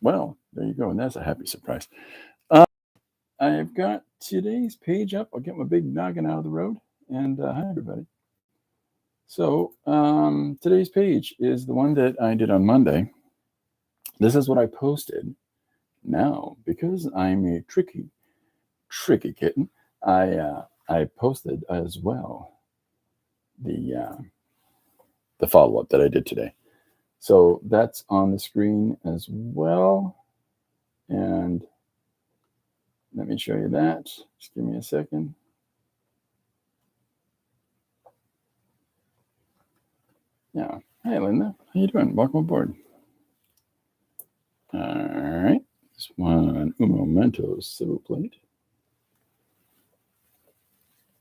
Well, there you go. And that's a happy surprise. Uh, I've got today's page up. I'll get my big noggin out of the road. And hi, everybody. So today's page is the one that I did on Monday. This is what I posted. Now, because I'm a tricky kitten, I posted as well the follow up that I did today. So that's on the screen as well. And let me show you that. Just give me a second. Yeah. Hey, Linda. How you doing? Welcome aboard. All right. This one, un momento, s'il vous plaît.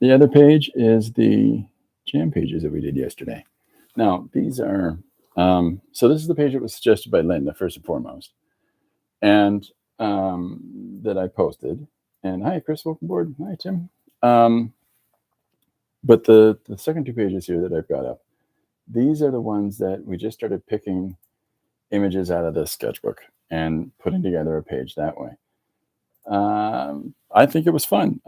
The other page is the jam pages that we did yesterday. Now, these are, so this is the page that was suggested by Linda, first and foremost, and that I posted. And hi, Chris, welcome aboard. Hi, Tim. But the second two pages here that I've got up, these are the ones that we just started picking images out of the sketchbook and putting together a page that way. I think it was fun.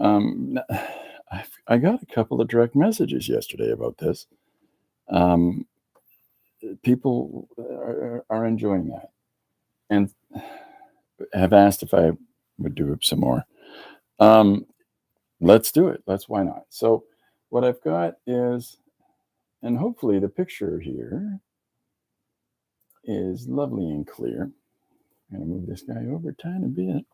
I got a couple of direct messages yesterday about this. People are enjoying that and have asked if I would do some more. Let's do it. Why not? So what I've got is, and hopefully the picture here is lovely and clear. I'm going to move this guy over a tiny bit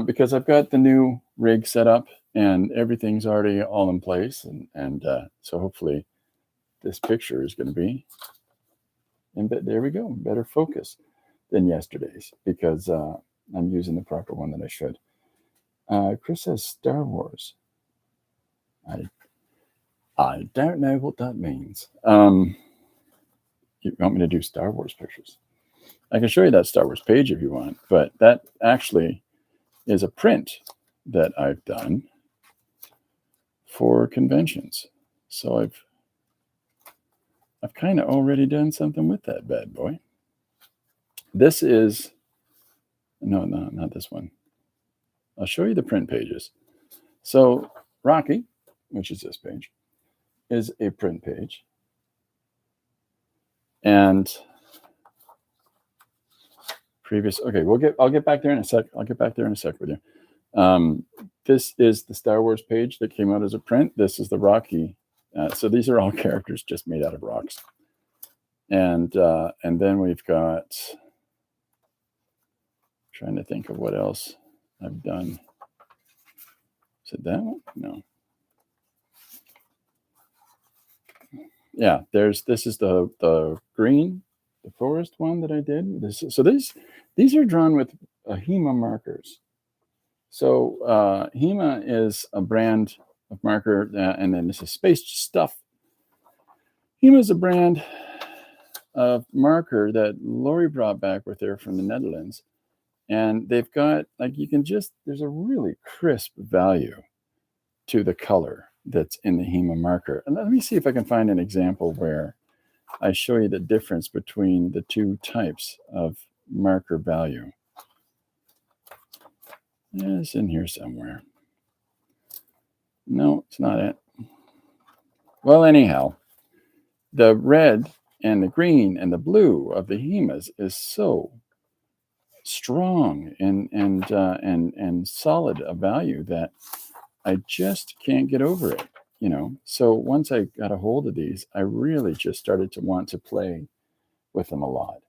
because I've got the new rig set up and everything's already all in place. And so hopefully this picture is going to be, and there we go, better focus than yesterday's because I'm using the proper one that I should. Chris says Star Wars. I don't know what that means. You want me to do Star Wars pictures? I can show you that Star Wars page if you want, but that actually is a print that I've done for conventions. So I've kind of already done something with that bad boy. This is, no, not this one. I'll show you the print pages. So Rocky, which is this page, is a print page. And previous, okay, I'll get back there in a sec. I'll get back there in a sec with you. This is the Star Wars page that came out as a print. This is the Rocky. So these are all characters just made out of rocks. And then we've got, trying to think of what else I've done. Is it that one? No. Yeah, this is the green, the forest one that I did. So these are drawn with HEMA markers. So HEMA is a brand of marker, and then this is Space Stuff. HEMA is a brand of marker that Lori brought back with her from the Netherlands. And they've got, like, you can just, there's a really crisp value to the color that's in the HEMA marker. And let me see if I can find an example where I show you the difference between the two types of marker value. Yeah, it's in here somewhere. No, it's not it. Well, anyhow, the red and the green and the blue of the HEMAs is so strong and solid a value that I just can't get over it, you know. So once I got a hold of these, I really just started to want to play with them a lot.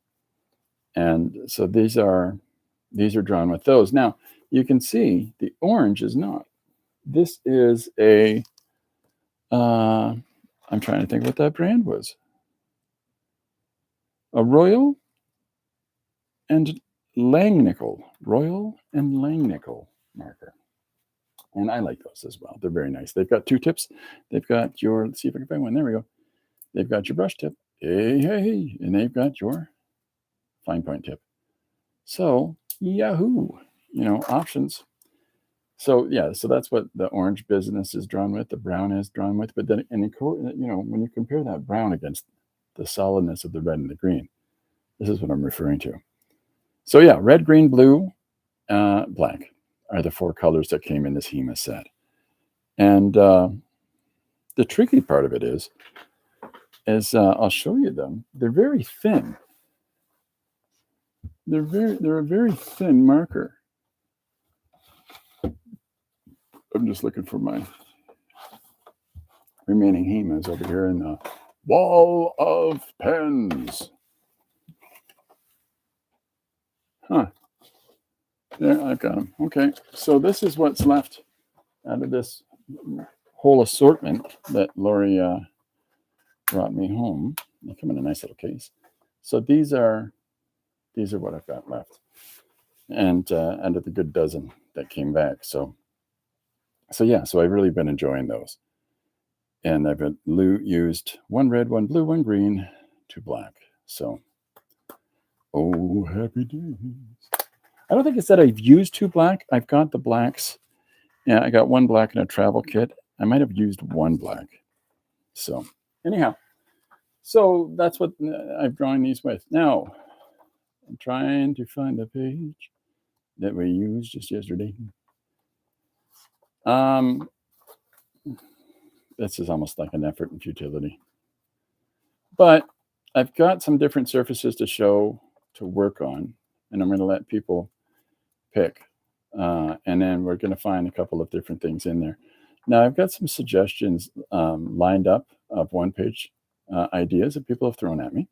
And so these are drawn with those. Now you can see the orange is not. This is a I'm trying to think what that brand was. A Royal and Langnickel marker. And I like those as well. They're very nice. They've got two tips. They've got your, let's see if I can find one. There we go. They've got your brush tip. Hey. And they've got your fine point tip. So, yahoo, you know, options. So, yeah, so that's what the orange business is drawn with. The brown is drawn with. But then, and you know, when you compare that brown against the solidness of the red and the green, this is what I'm referring to. So yeah, red, green, blue, black are the 4 colors that came in this HEMA set. And the tricky part of it is I'll show you them. They're very thin. They're a very thin marker. I'm just looking for my remaining HEMAs over here in the wall of pens. Huh. There, I've got them. Okay, so this is what's left out of this whole assortment that Lori brought me home. They come in a nice little case. So these are what I've got left, and out of the good dozen that came back. So yeah, so I've really been enjoying those, and I've used 1 red, 1 blue, 1 green, 2 black. So, oh happy days! I don't think it's that I've used 2 black. I've got the blacks. Yeah, I got 1 black in a travel kit. I might have used 1 black. So anyhow, so that's what I've drawn these with. Now, I'm trying to find the page that we used just yesterday. This is almost like an effort and futility. But I've got some different surfaces to work on, and I'm going to let people pick. And then we're going to find a couple of different things in there. Now, I've got some suggestions lined up of 1-page ideas that people have thrown at me,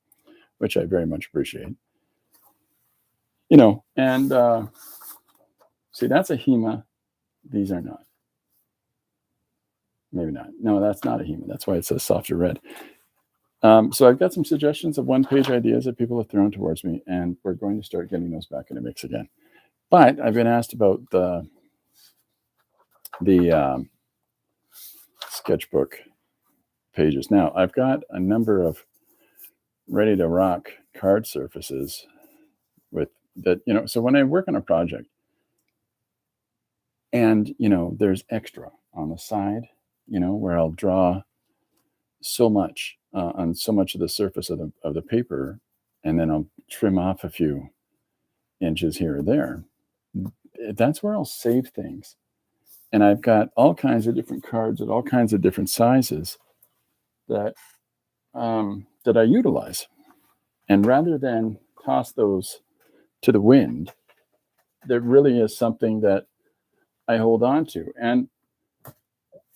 which I very much appreciate. And see, that's a HEMA. These are not. Maybe not. No, that's not a HEMA. That's why it says softer red. So I've got some suggestions of 1-page ideas that people have thrown towards me, and we're going to start getting those back in the mix again. But I've been asked about the sketchbook pages. Now, I've got a number of ready-to-rock card surfaces with that, so when I work on a project and, there's extra on the side, where I'll draw so much on so much of the surface of the paper, and then I'll trim off a few inches here or there. That's where I'll save things. And I've got all kinds of different cards at all kinds of different sizes that I utilize. And rather than toss those to the wind, there really is something that I hold on to. And,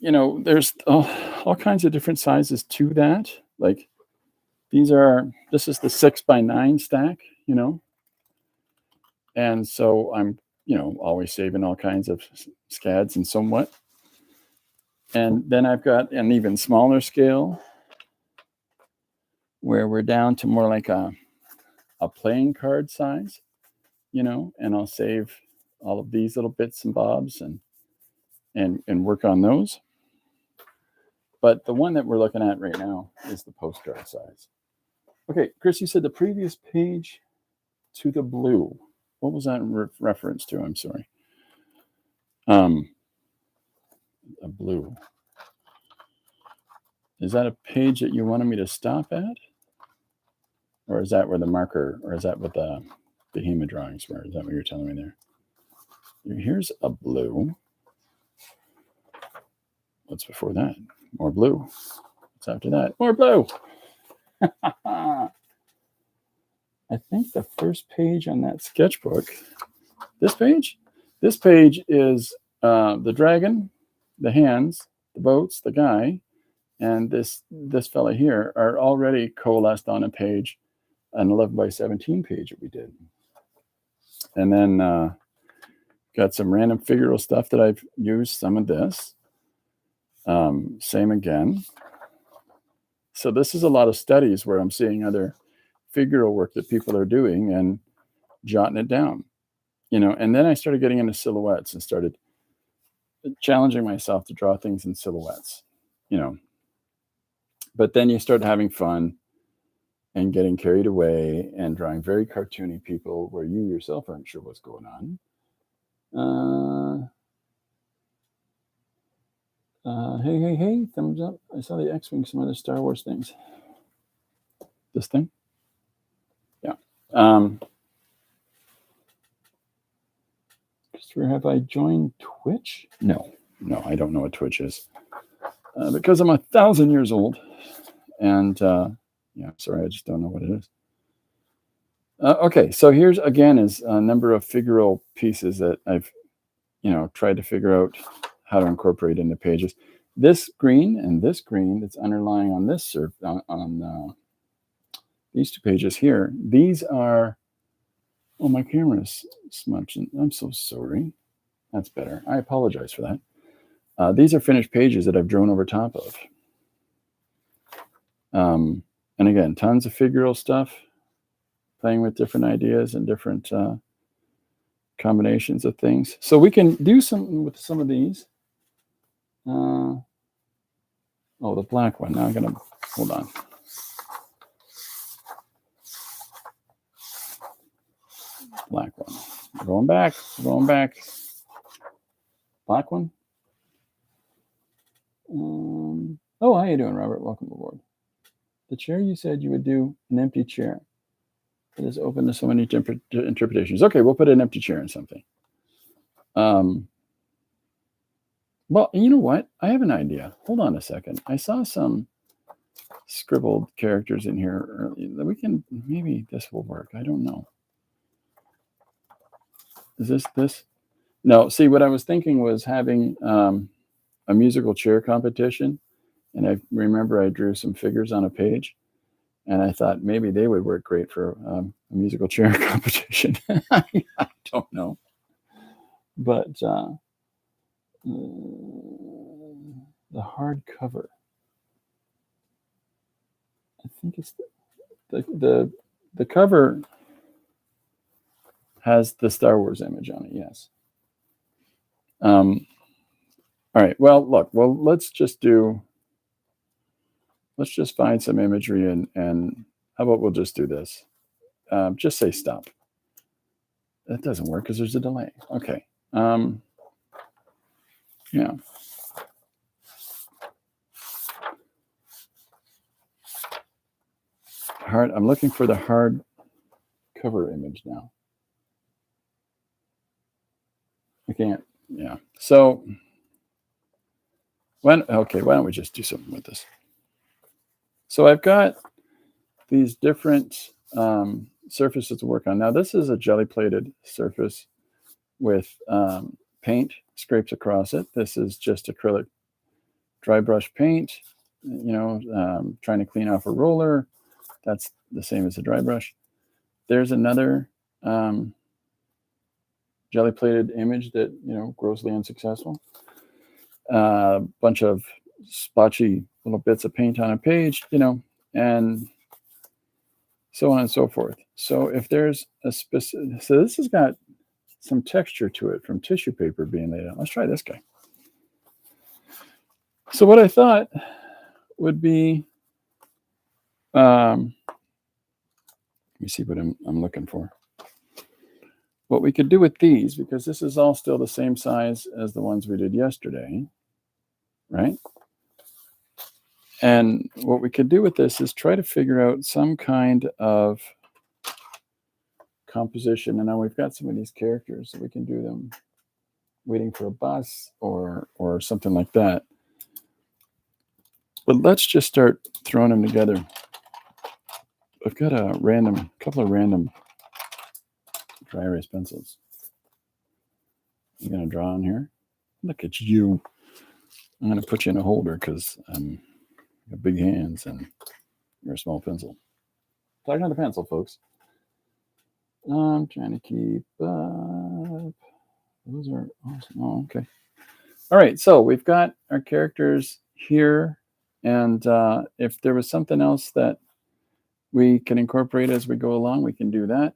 there's all kinds of different sizes to that. Like this is the 6x9 stack, And so I'm, always saving all kinds of scads and somewhat. And then I've got an even smaller scale where we're down to more like a playing card size, and I'll save all of these little bits and bobs and work on those. But the one that we're looking at right now is the postcard size. Okay, Chris, you said the previous page to the blue. What was that reference to? I'm sorry. A blue. Is that a page that you wanted me to stop at? Or is that where the marker, or is that what the HEMA drawings were? Is that what you're telling me there? Here's a blue. What's before that? More blue. What's after that? More blue. I think the first page on that sketchbook, this page is the dragon, the hands, the boats, the guy, and this fella here are already coalesced on a page, an 11x17 page that we did. And then got some random figural stuff that I've used, some of this. Same again. So this is a lot of studies where I'm seeing other figural work that people are doing and jotting it down, and then I started getting into silhouettes and started challenging myself to draw things in silhouettes, but then you start having fun and getting carried away and drawing very cartoony people where you yourself aren't sure what's going on. Hey, thumbs up. I saw the X-Wing, some other Star Wars things. This thing? Yeah. have I joined Twitch? No, I don't know what Twitch is. Because I'm 1,000 years old. And yeah, sorry, I just don't know what it is. Okay, so here's again is a number of figural pieces that I've, tried to figure out how to incorporate into pages. This green and this green that's underlying on this on these two pages here. These are. Oh, my camera's smudging. I'm so sorry. That's better. I apologize for that. These are finished pages that I've drawn over top of. And again, tons of figural stuff, playing with different ideas and different combinations of things. So we can do something with some of these. Oh, the black one. Now I'm going to, hold on. Black one. We're going back. Black one. Oh, how you doing, Robert? Welcome aboard. The chair you said you would do an empty chair. It is open to so many different interpretations. Okay, we'll put an empty chair in something. Well, you know what? I have an idea. Hold on a second. I saw some scribbled characters in here earlier. We can, maybe this will work. I don't know. Is this? No, see, what I was thinking was having a musical chair competition. And I remember I drew some figures on a page. And I thought maybe they would work great for a musical chair competition. I don't know. But the hardcover. I think it's the cover has the Star Wars image on it. Yes. All right. Well, look. Well, let's just find some imagery and how about we'll just do this? Just say stop. That doesn't work because there's a delay. Okay. Yeah. I'm looking for the hard cover image now. I can't. Yeah. So why don't we just do something with this? So I've got these different surfaces to work on. Now this is a jelly plated surface with paint scraped across it. This is just acrylic dry brush paint, trying to clean off a roller. That's the same as a dry brush. There's another jelly plated image that, grossly unsuccessful. Bunch of splotchy little bits of paint on a page, and so on and so forth. So if there's a specific, so this has got some texture to it from tissue paper being laid out. Let's try this guy. So what I thought would be, let me see what I'm looking for. What we could do with these, because this is all still the same size as the ones we did yesterday, right? And what we could do with this is try to figure out some kind of composition. And now we've got some of these characters, so we can do them waiting for a bus or something like that. But let's just start throwing them together. I've got a couple of random dry erase pencils. I'm going to draw on here. Look at you. I'm going to put you in a holder because you got big hands and you're a small pencil. Talking on the pencil, folks. I'm trying to keep up. Those are awesome. Oh, okay. All right, so we've got our characters here. And if there was something else that we can incorporate as we go along, we can do that.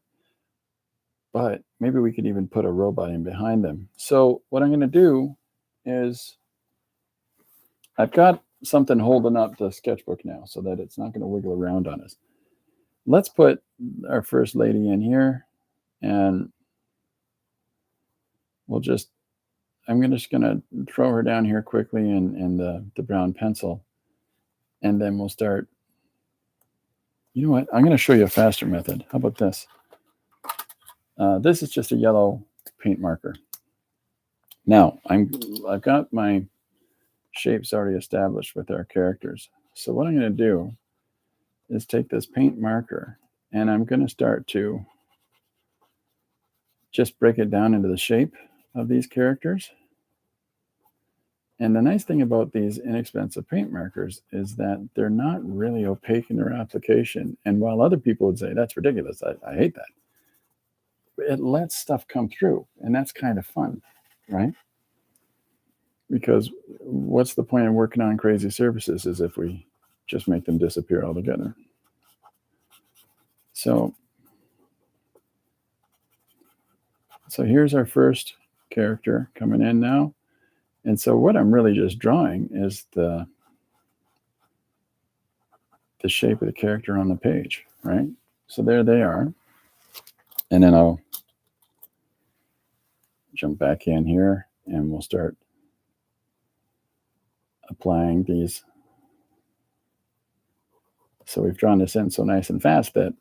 But maybe we could even put a robot in behind them. So what I'm going to do is I've got something holding up the sketchbook now so that it's not going to wiggle around on us. Let's put our first lady in here, and I'm just going to throw her down here quickly in the brown pencil, and then we'll start. You know what? I'm going to show you a faster method. How about this? This is just a yellow paint marker. Now I've got my shapes already established with our characters. So what I'm going to do is take this paint marker and I'm going to start to just break it down into the shape of these characters. And the nice thing about these inexpensive paint markers is that they're not really opaque in their application. And while other people would say, that's ridiculous, I hate that, it lets stuff come through. And that's kind of fun, right? Because what's the point of working on crazy surfaces is if we just make them disappear altogether. So here's our first character coming in now. And so what I'm really just drawing is the shape of the character on the page, right? So there they are. And then I'll jump back in here and we'll start applying these. So we've drawn this in so nice and fast that,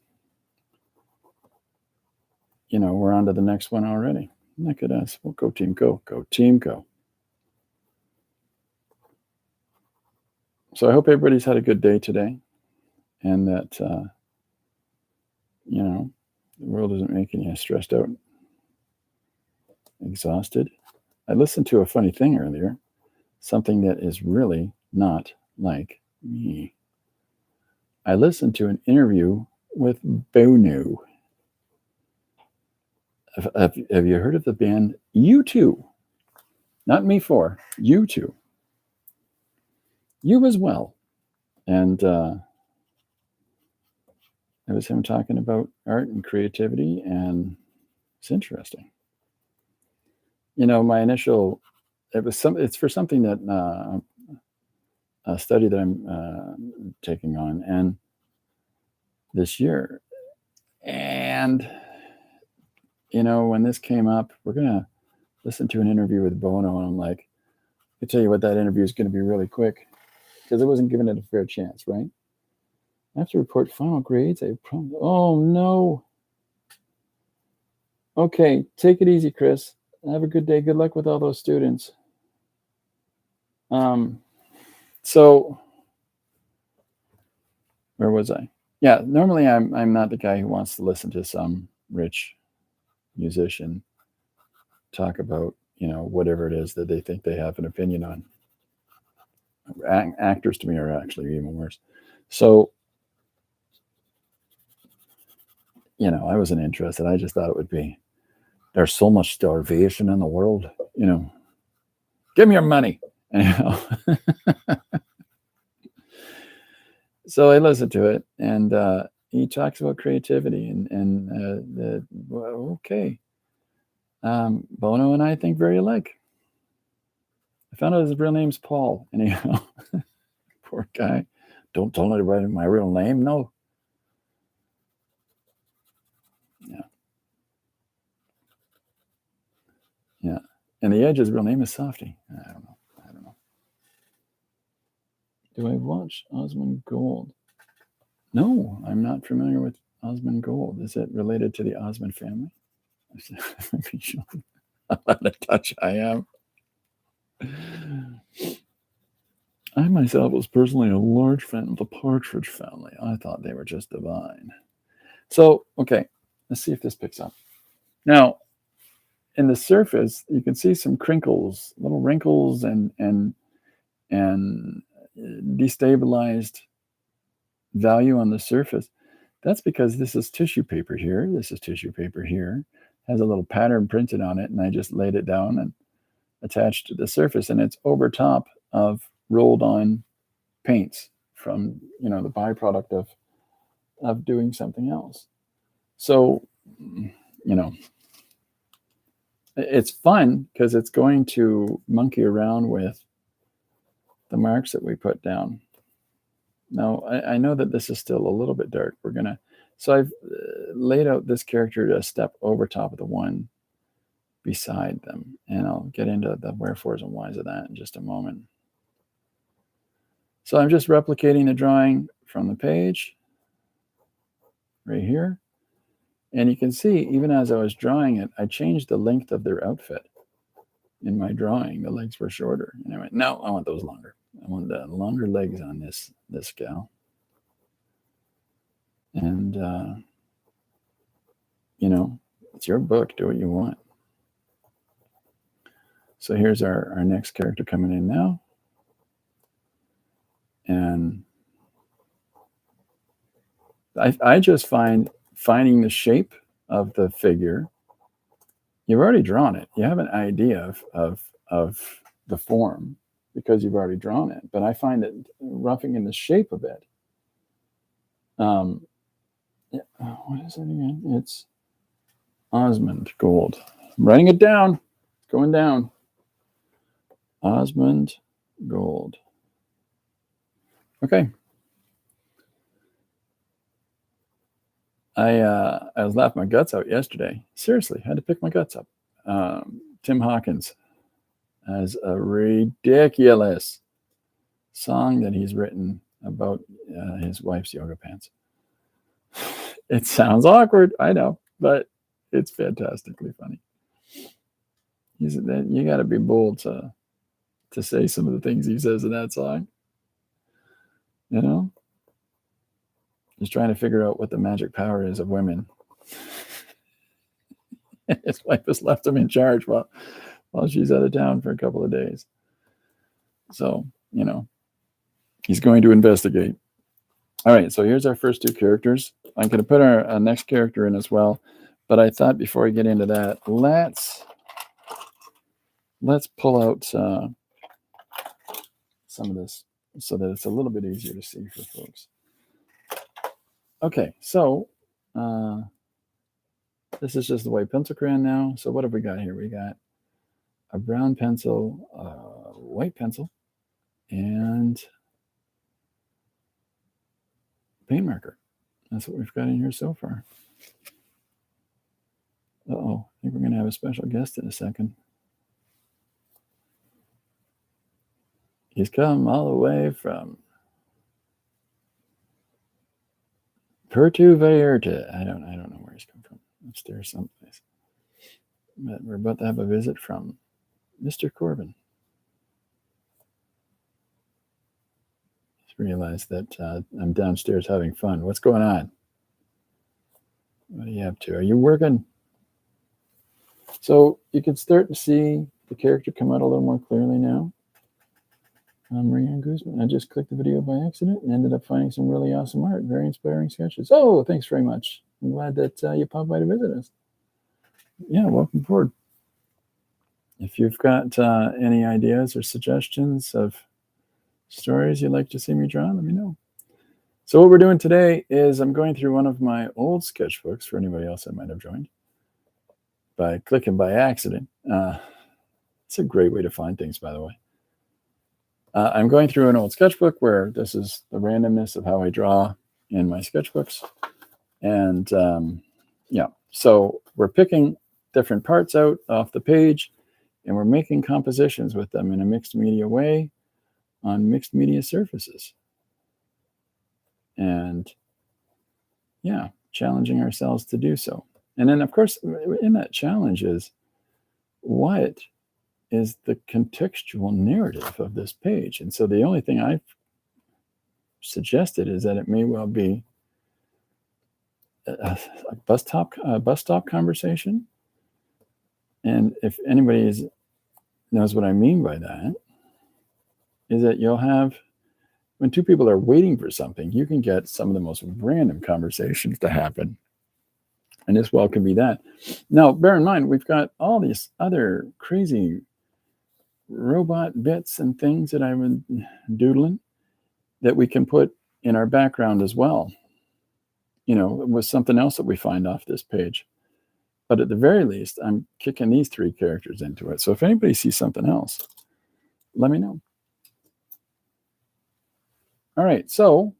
you know, we're on to the next one already. Look at us. We'll go team, go team, go. So I hope everybody's had a good day today and that, you know, the world isn't making you stressed out, exhausted. I listened to a funny thing earlier, something that is really not like me. I listened to an interview with Bono. Have you heard of the band U2? Not me for, U2. You as well. And it was him talking about art and creativity, and it's interesting. You know, my initial, it's for something that, a study that I'm taking on, and this year. And, you know, when this came up, we're going to listen to an interview with Bono, and I'm like, I tell you what, that interview is going to be really quick because I wasn't giving it a fair chance, right? I have to report final grades. Oh, no. Okay, take it easy, Chris. Have a good day. Good luck with all those students. So where was I? Yeah, normally I'm not the guy who wants to listen to some rich musician talk about, you know, whatever it is that they think they have an opinion on. Actors to me are actually even worse. So, you know, I wasn't interested. I just thought it would be, there's so much starvation in the world, you know, give me your money. You know? So I listened to it, and he talks about creativity, and okay. Bono and I think very alike. I found out his real name's Paul. Anyhow, poor guy. Don't tell anybody my real name. No. Yeah. Yeah. And the Edge's real name is Softy. I don't know. Do I watch Osmond Gold? No, I'm not familiar with Osmond Gold. Is it related to the Osmond family? How out of touch I am. I myself was personally a large fan of the Partridge Family. I thought they were just divine. So, okay, let's see if this picks up. Now, in the surface, you can see some crinkles, little wrinkles, and destabilized value on the surface. That's because this is tissue paper here. This is tissue paper here. Has a little pattern printed on it, and I just laid it down and attached to the surface, and it's over top of rolled on paints from, you know, the byproduct of doing something else. So, you know, it's fun because it's going to monkey around with the marks that we put down. Now, I know that this is still a little bit dark. So I've laid out this character to step over top of the one beside them, and I'll get into the wherefores and whys of that in just a moment. So I'm just replicating the drawing from the page right here. And you can see, even as I was drawing it, I changed the length of their outfit. in my drawing. The legs were shorter. And I went, no, I want those longer. I want the longer legs on this gal. And, it's your book. Do what you want. So here's our next character coming in now. And I just finding the shape of the figure. You've already drawn it. You have an idea of the form because you've already drawn it. But I find it roughing in the shape of it. What is it again? It's Osmond Gold. I'm writing it down. It's going down. Osmond Gold. Okay. I was laughing my guts out yesterday. Seriously, had to pick my guts up. Tim Hawkins has a ridiculous song that he's written about his wife's yoga pants. It sounds awkward, I know, but it's fantastically funny. You got to be bold to say some of the things he says in that song. Just trying to figure out what the magic power is of women. His wife has left him in charge while she's out of town for a couple of days. So, he's going to investigate. All right, so here's our first two characters. I'm going to put our next character in as well. But I thought before I get into that, let's pull out some of this so that it's a little bit easier to see for folks. Okay, so this is just the white pencil crayon now. So what have we got here? We got a brown pencil, white pencil, and paint marker. That's what we've got in here so far. Uh-oh, I think we're going to have a special guest in a second. He's come all the way from Puerto Vallarta. I don't know where he's come from. Upstairs someplace. But we're about to have a visit from Mr. Corbin. Just realized that I'm downstairs having fun. What's going on? What are you up to? Are you working? So you can start to see the character come out a little more clearly now. Maria Guzman. I just clicked the video by accident and ended up finding some really awesome art, very inspiring sketches. Oh, thanks very much. I'm glad that you popped by to visit us. Yeah, welcome aboard. If you've got any ideas or suggestions of stories you'd like to see me draw, let me know. So what we're doing today is I'm going through one of my old sketchbooks for anybody else that might have joined by clicking by accident. It's a great way to find things, by the way. I'm going through an old sketchbook where this is the randomness of how I draw in my sketchbooks. And so we're picking different parts out off the page and we're making compositions with them in a mixed media way on mixed media surfaces. And challenging ourselves to do so. And then, of course, in that challenge is what is the contextual narrative of this page. And so the only thing I've suggested is that it may well be a bus stop conversation. And if anybody knows what I mean by that, is that you'll have, when two people are waiting for something, you can get some of the most random conversations to happen. And this well can be that. Now, bear in mind, we've got all these other crazy robot bits and things that I've been doodling that we can put in our background as well, with something else that we find off this page. But at the very least, I'm kicking these three characters into it. So if anybody sees something else, let me know. All right, so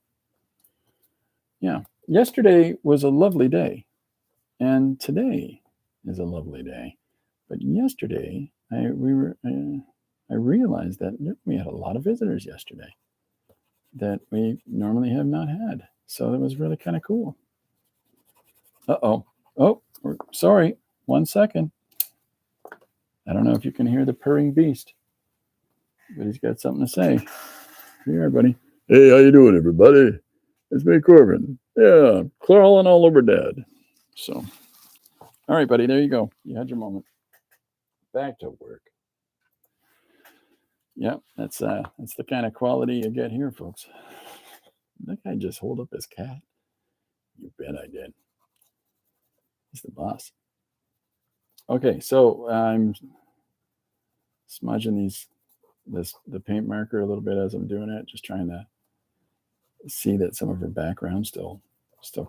yesterday was a lovely day, and today is a lovely day. But yesterday, I realized that we had a lot of visitors yesterday that we normally have not had. So that was really kind of cool. Uh-oh. Oh, sorry. 1 second. I don't know if you can hear the purring beast, but he's got something to say. Here, buddy. Hey, how you doing, everybody? It's me, Corbin. Yeah, crawling all over Dad. So, all right, buddy, there you go. You had your moment. Back to work. Yep, that's the kind of quality you get here, folks. That guy just hold up his cat. You bet I did. He's the boss. Okay, so I'm smudging the paint marker a little bit as I'm doing it, just trying to see that some of her background still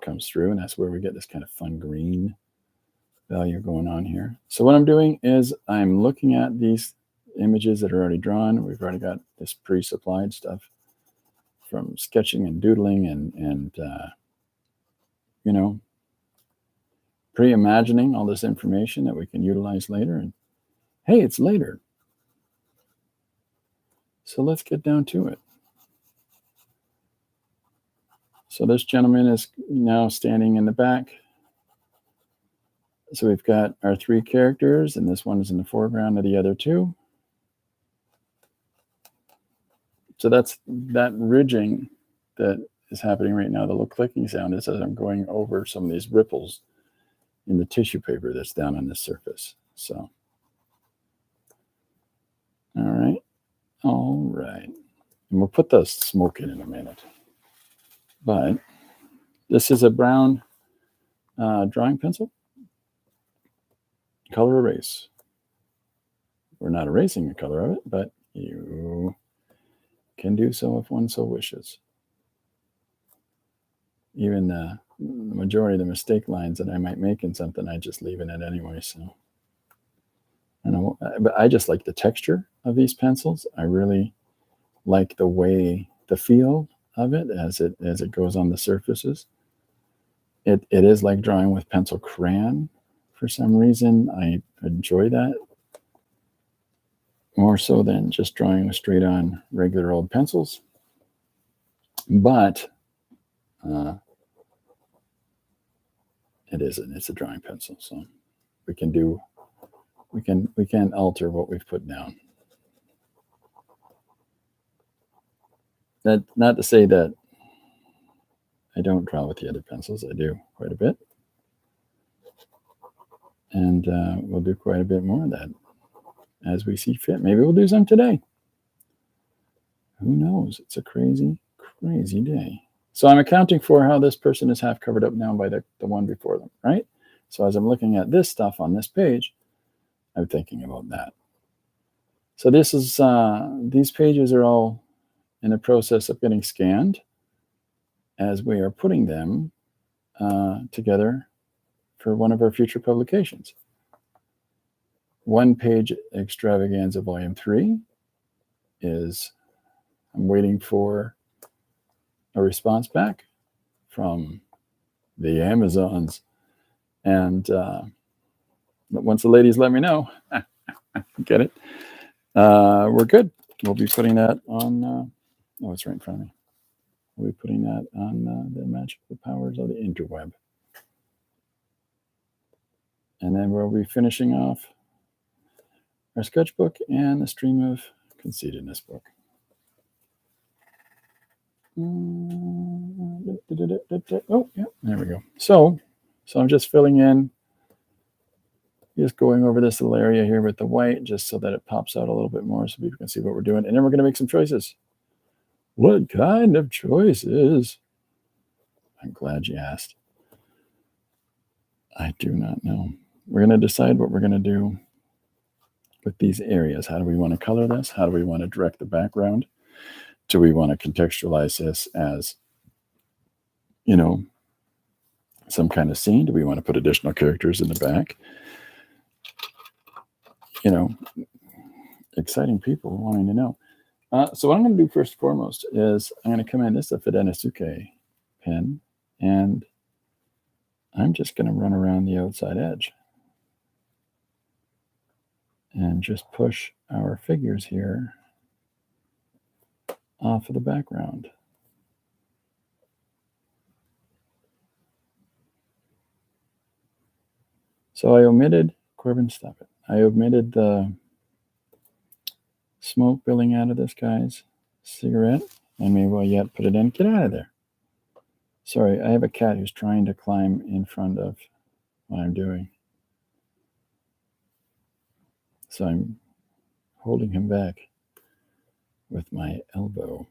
comes through, and that's where we get this kind of fun green value going on here. So what I'm doing is I'm looking at these images that are already drawn. We've already got this pre-supplied stuff from sketching and doodling and you know, pre-imagining all this information that we can utilize later. And hey, it's later. So let's get down to it. So this gentleman is now standing in the back. So we've got our three characters, and this one is in the foreground of the other two. So that's that ridging that is happening right now. The little clicking sound is as I'm going over some of these ripples in the tissue paper that's down on the surface. So, all right. And we'll put the smoke in a minute. But this is a brown drawing pencil. Color erase. We're not erasing the color of it, but you can do so if one so wishes. Even the majority of the mistake lines that I might make in something, I just leave in it anyway. So, but I just like the texture of these pencils. I really like the feel of it as it goes on the surfaces. It is like drawing with pencil crayon. For some reason, I enjoy that more so than just drawing with straight on regular old pencils. But it's a drawing pencil, so we can alter what we've put down. That not to say that I don't draw with the other pencils. I do quite a bit, and we'll do quite a bit more of that as we see fit. Maybe we'll do some today. Who knows? It's a crazy, crazy day. So I'm accounting for how this person is half covered up now by the one before them, right? So as I'm looking at this stuff on this page, I'm thinking about that. So this is these pages are all in the process of getting scanned as we are putting them together for one of our future publications. One Page Extravaganza Volume 3 is, I'm waiting for a response back from the Amazons. And once the ladies let me know, get it, we're good. We'll be putting that on, it's right in front of me. We'll be putting that on the magical powers of the interweb. And then we'll be finishing off our sketchbook and a stream of conceitedness book. Oh, yeah, there we go. So I'm just filling in, just going over this little area here with the white, just so that it pops out a little bit more so people can see what we're doing. And then we're going to make some choices. What kind of choices? I'm glad you asked. I do not know. We're going to decide what we're going to do with these areas. How do we want to color this? How do we want to direct the background? Do we want to contextualize this as, some kind of scene? Do we want to put additional characters in the back? Exciting people wanting to know. So what I'm going to do first and foremost is I'm going to come in. This is a Fidenosuke pen, and I'm just going to run around the outside edge and just push our figures here off of the background. So I omitted, Corbin, stop it. I omitted the smoke building out of this guy's cigarette. I may well yet put it in. Get out of there. Sorry, I have a cat who's trying to climb in front of what I'm doing. So I'm holding him back with my elbow.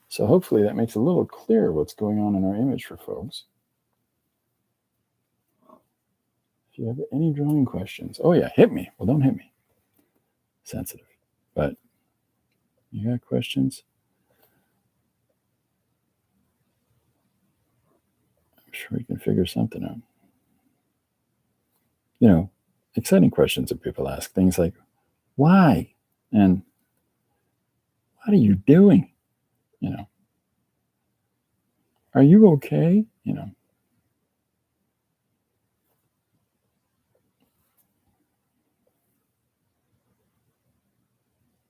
So hopefully that makes a little clearer what's going on in our image for folks. If you have any drawing questions, oh yeah, hit me. Well, don't hit me. Sensitive. But you got questions? I'm sure we can figure something out. You know, exciting questions that people ask. Things like, why? And what are you doing? You know, are you okay? You know.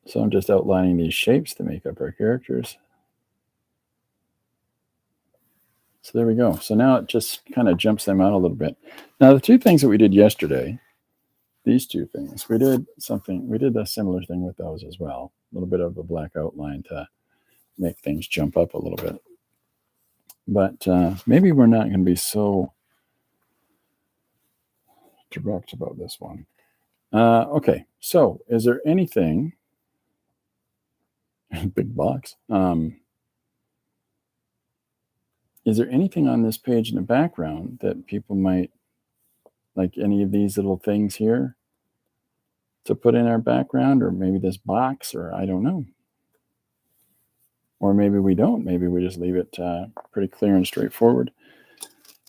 So I'm just outlining these shapes to make up our characters. So there we go. So now it just kind of jumps them out a little bit. Now, the two things that we did yesterday, these two things, we did a similar thing with those as well. A little bit of a black outline to make things jump up a little bit. But maybe we're not going to be so direct about this one. Okay, so is there anything, big box, is there anything on this page in the background that people might, like any of these little things here, to put in our background, or maybe this box, or I don't know. Or maybe we don't. Maybe we just leave it pretty clear and straightforward.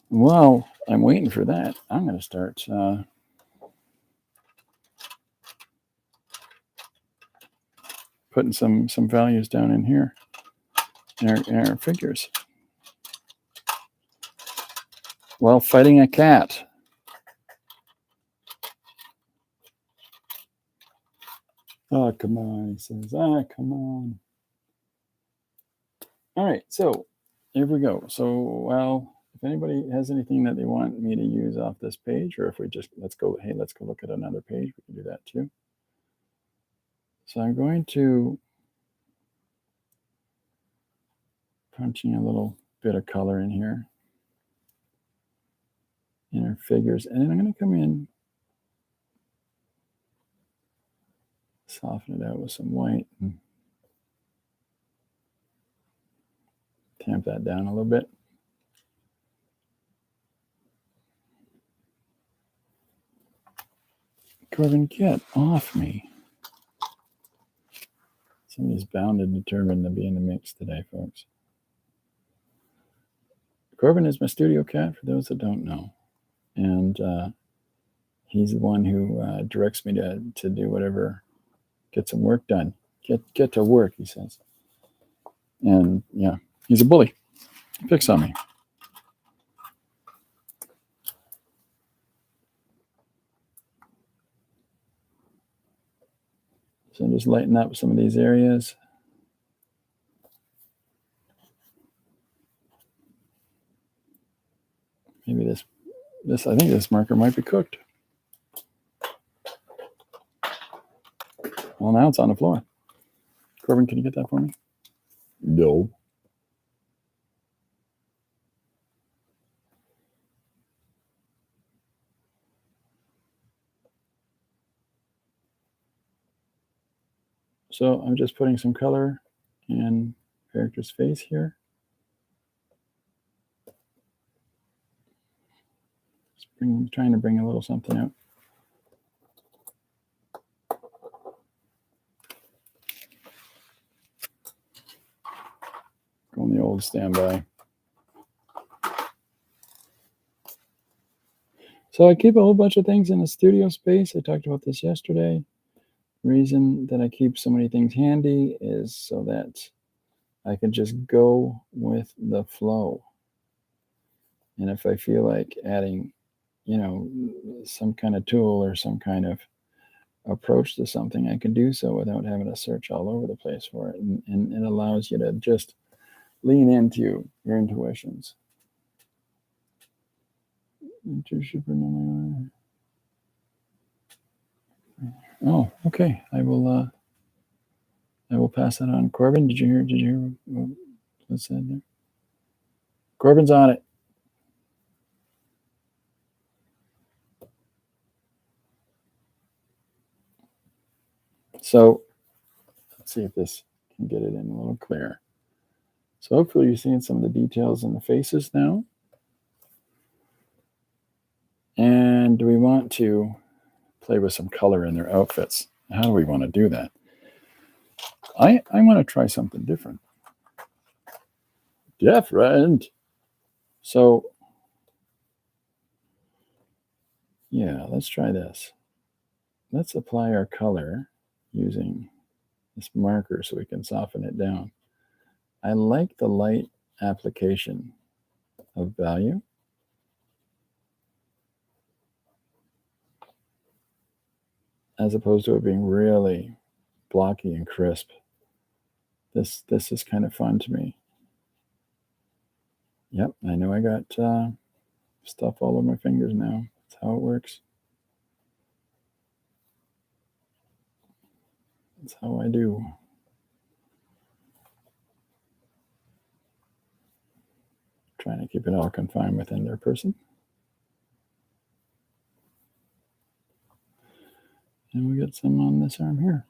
While I'm waiting for that, I'm going to start putting some values down in here in our figures. While fighting a cat. Oh, come on, he says. Come on. All right, so here we go. So, well, if anybody has anything that they want me to use off this page, or if we just, let's go look at another page. We can do that too. So I'm going to punching a little bit of color in here in our figures. And then I'm going to come in, soften it out with some white, and tamp that down a little bit. Corbin, get off me. Somebody's bound and determined to be in the mix today, folks. Corbin is my studio cat, for those that don't know. And he's the one who directs me to do whatever, get some work done. Get to work, he says. And yeah, he's a bully. He picks on me. So I'm just lighten up some of these areas. Maybe this I think this marker might be cooked. Well, now it's on the floor. Corbin, can you get that for me? No. So I'm just putting some color in character's face here. Trying to bring a little something out. Going the old standby. So I keep a whole bunch of things in the studio space. I talked about this yesterday. The reason that I keep so many things handy is so that I can just go with the flow. And if I feel like adding, some kind of tool or some kind of approach to something, I can do so without having to search all over the place for it. And it allows you to just lean into your intuitions. Oh, okay. I will pass that on. Corbin, did you hear? Did you hear what said there? Corbin's on it. So let's see if this can get it in a little clearer. So hopefully you're seeing some of the details in the faces now. And do we want to play with some color in their outfits? How do we want to do that? I want to try something different. Different. So yeah, let's try this. Let's apply our color using this marker so we can soften it down. I like the light application of value. As opposed to it being really blocky and crisp. This is kind of fun to me. Yep, I know I got stuff all over my fingers now. That's how it works. That's how I do. Trying to keep it all confined within their person. And we got some on this arm here.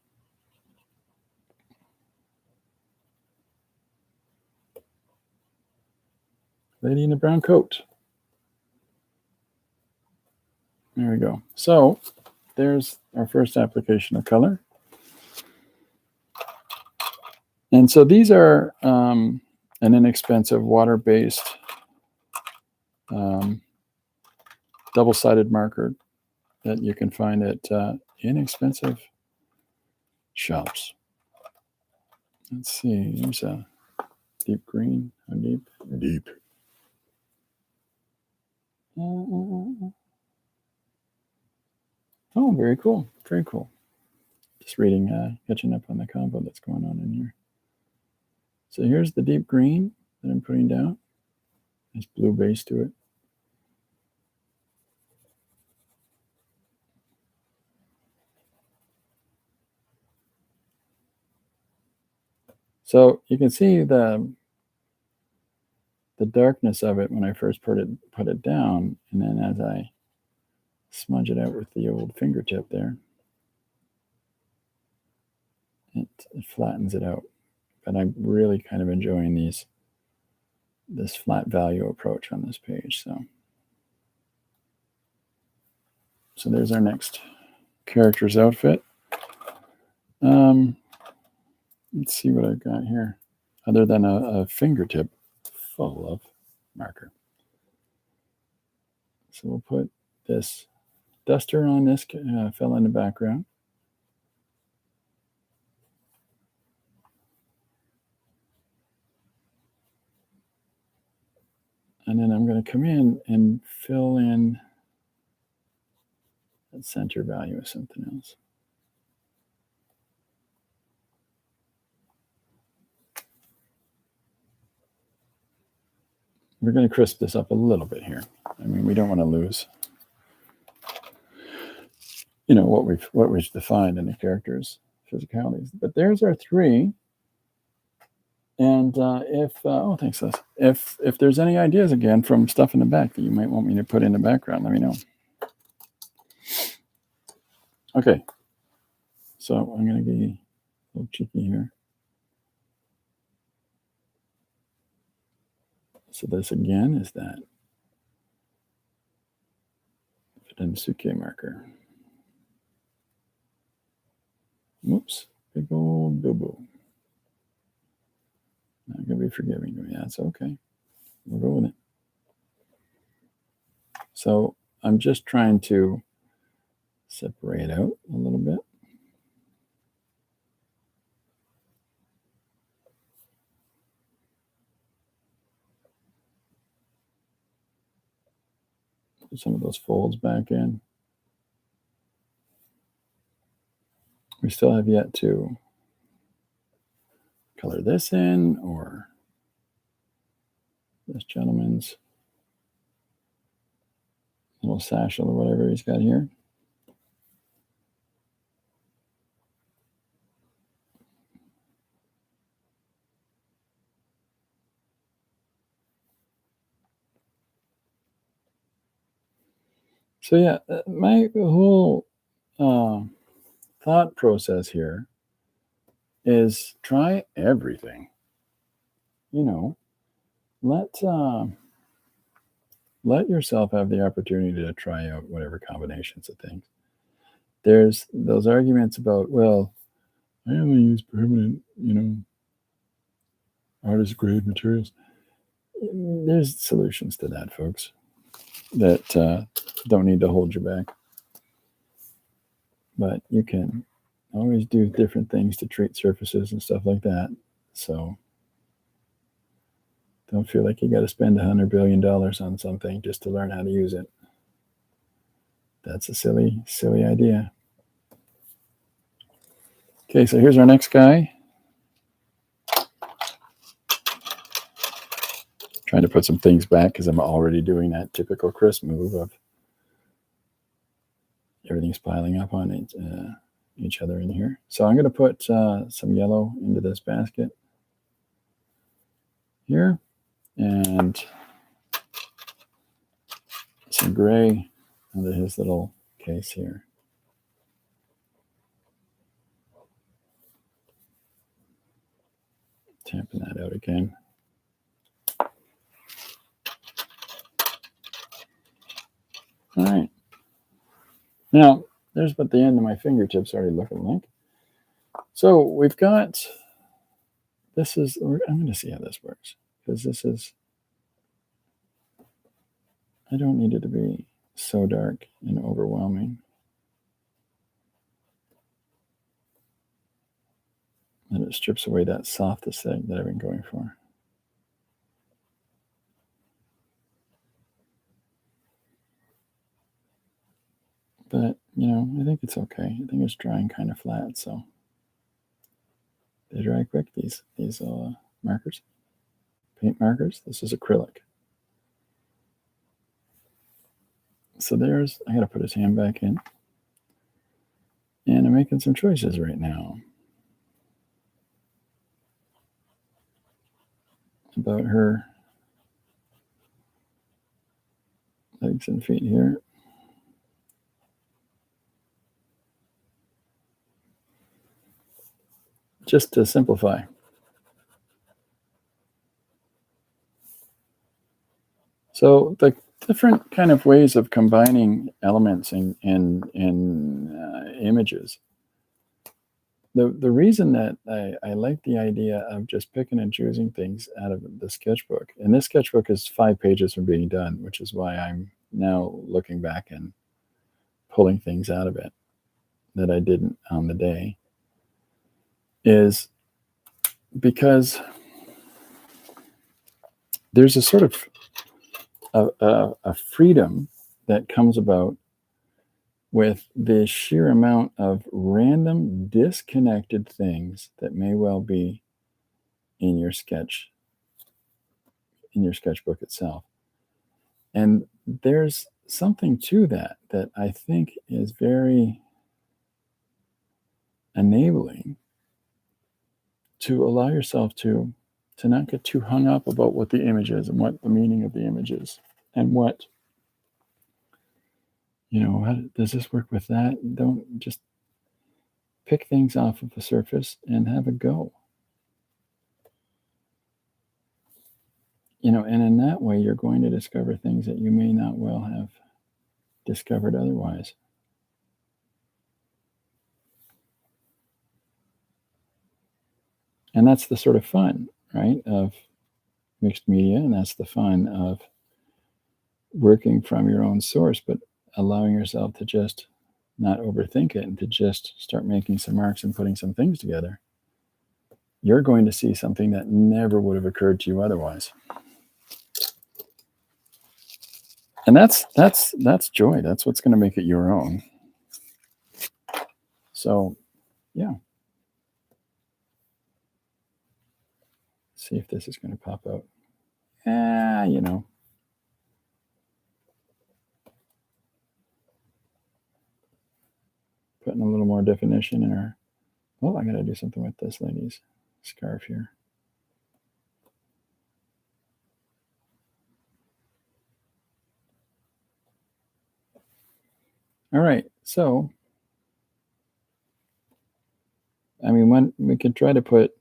Lady in the brown coat. There we go. So there's our first application of color. And so these are an inexpensive water-based double-sided marker that you can find at inexpensive shops. Let's see. Here's a deep green. How deep? Deep. Oh, very cool. Very cool. Just reading, catching up on the combo that's going on in here. So here's the deep green that I'm putting down. Nice blue base to it. So you can see the darkness of it when I first put it down, and then as I smudge it out with the old fingertip there, it flattens it out. But I'm really kind of enjoying this flat value approach on this page. So there's our next character's outfit. Let's see what I've got here, other than a fingertip full of marker. So we'll put this duster on this fella in the background. And then I'm going to come in and fill in that center value with something else. We're going to crisp this up a little bit here. I mean, we don't want to lose, what we've defined in the character's physicalities. But there's our three. And thanks, Les. If there's any ideas again from stuff in the back that you might want me to put in the background, let me know. Okay. So I'm going to be a little cheeky here. So this again is that Fidensuke marker. Whoops, big old boo-boo. Not going to be forgiving to me. That's okay. We'll go with it. So I'm just trying to separate out a little bit. Put some of those folds back in. We still have yet to color this in, or this gentleman's little satchel or whatever he's got here. So yeah, my whole thought process here is try everything. You know, let let yourself have the opportunity to try out whatever combinations of things. There's those arguments about, well, I only use permanent, artist grade materials. There's solutions to that, folks, that don't need to hold you back. But you can always do different things to treat surfaces and stuff like that. So don't feel like you got to spend $100 billion on something just to learn how to use it. That's a silly, silly idea. Okay, so here's our next guy. Trying to put some things back because I'm already doing that typical Chris move of everything's piling up on each other in here. So I'm going to put some yellow into this basket here and some gray into his little case here. Tamping that out again. All right. Now, there's what the end of my fingertips already looking like. So we've got, I'm going to see how this works, because I don't need it to be so dark and overwhelming. And it strips away that softest thing that I've been going for. But, I think it's okay. I think it's drying kind of flat, so they dry quick, these markers, paint markers. This is acrylic. So I got to put his hand back in. And I'm making some choices right now about her legs and feet here. Just to simplify. So the different kind of ways of combining elements in images. The reason that I like the idea of just picking and choosing things out of the sketchbook, and this sketchbook is 5 pages from being done, which is why I'm now looking back and pulling things out of it that I didn't on the day, is because there's a sort of a freedom that comes about with the sheer amount of random disconnected things that may well be in your sketchbook itself. And there's something to that I think is very enabling to allow yourself to not get too hung up about what the image is and what the meaning of the image is and what, how does this work with that? Don't just pick things off of the surface and have a go. And in that way, you're going to discover things that you may not well have discovered otherwise. And that's the sort of fun, right, of mixed media, and that's the fun of working from your own source, but allowing yourself to just not overthink it and to just start making some marks and putting some things together. You're going to see something that never would have occurred to you otherwise. And that's joy. That's what's going to make it your own. So, yeah. See if this is going to pop out. more definition in our. Oh, I got to do something with this lady's scarf here. All right, so I mean, when we could try to put,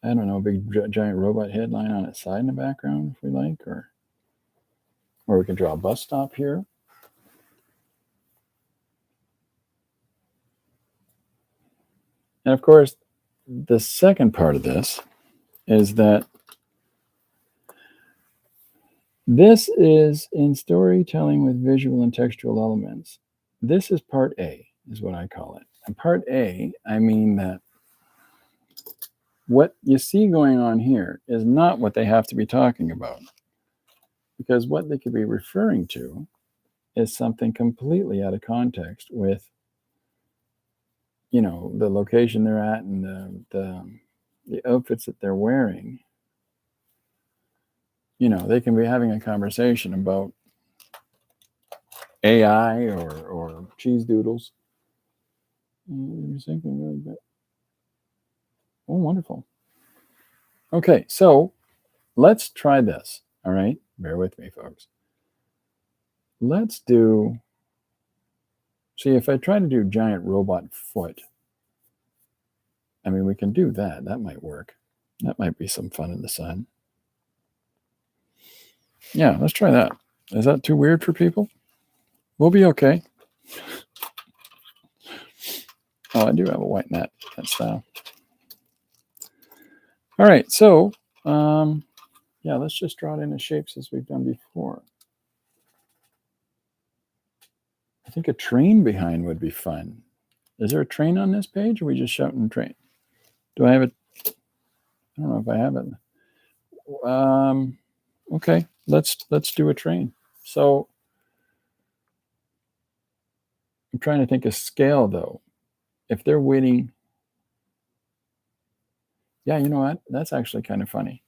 I don't know, a big giant robot headline on its side in the background if we like, or we can draw a bus stop here. And of course, the second part of this is that this is in storytelling with visual and textual elements. This is part A, is what I call it. And part A, I mean that what you see going on here is not what they have to be talking about. Because what they could be referring to is something completely out of context with, you know, the location they're at and the outfits that they're wearing. You know, they can be having a conversation about AI or cheese doodles. Oh, wonderful. Okay, so let's try this. All right, bear with me, folks. Let's do. See, if I try to do giant robot foot, I mean, we can do that. That might work. That might be some fun in the sun. Yeah, let's try that. Is that too weird for people? We'll be okay. Oh, I do have a white net, that style. All right, so yeah, let's just draw it in the shapes as we've done before. I think a train behind would be fun. Is there a train on this page, or are we just shouting train? Do I have it? I don't know if I have it. Okay, let's do a train. So I'm trying to think of scale, though. If they're waiting, yeah, you know what? That's actually kind of funny.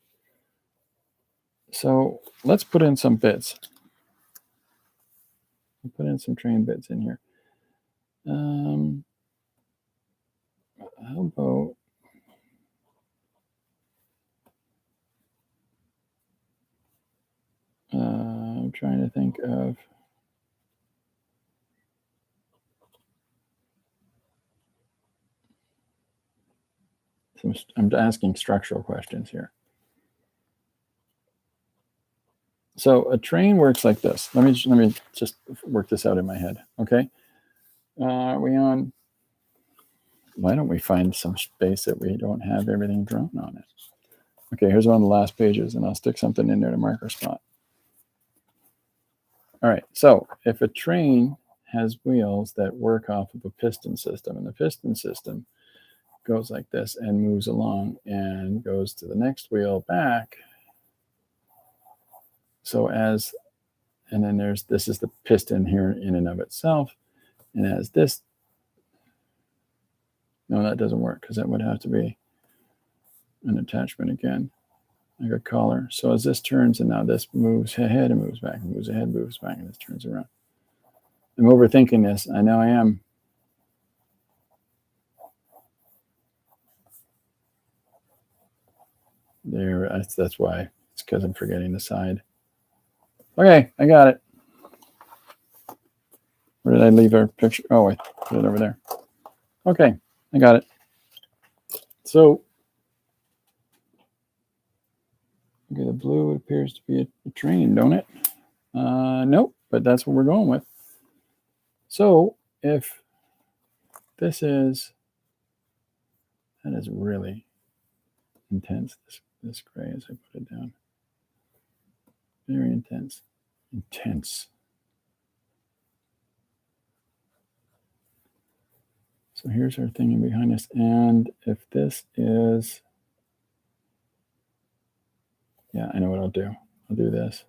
So let's put in some bits. We'll put in some train bits in here. How about I'm trying to think of. I'm asking structural questions here. So a train works like this. Let me just work this out in my head. Okay. Are we on? Why don't we find some space that we don't have everything drawn on it? Okay, here's one of the last pages, and I'll stick something in there to mark our spot. All right, so if a train has wheels that work off of a piston system, and the piston system goes like this and moves along and goes to the next wheel back. So and then this is the piston here in and of itself. And as this, no, that doesn't work because that would have to be an attachment again, like a collar. So as this turns and now this moves ahead and moves back, and moves ahead, moves back, and this turns around. I'm overthinking this. I know I am. There, that's why. It's because I'm forgetting the side. Okay, I got it. Where did I leave our picture? Oh, I put it over there. Okay, I got it. So, okay, the blue appears to be a train, don't it? Nope, but that's what we're going with. So, if this is, that is really intense, this gray as I put it down. Very intense. Intense. So here's our thing behind us. And if this is, yeah, I know what I'll do. I'll do this.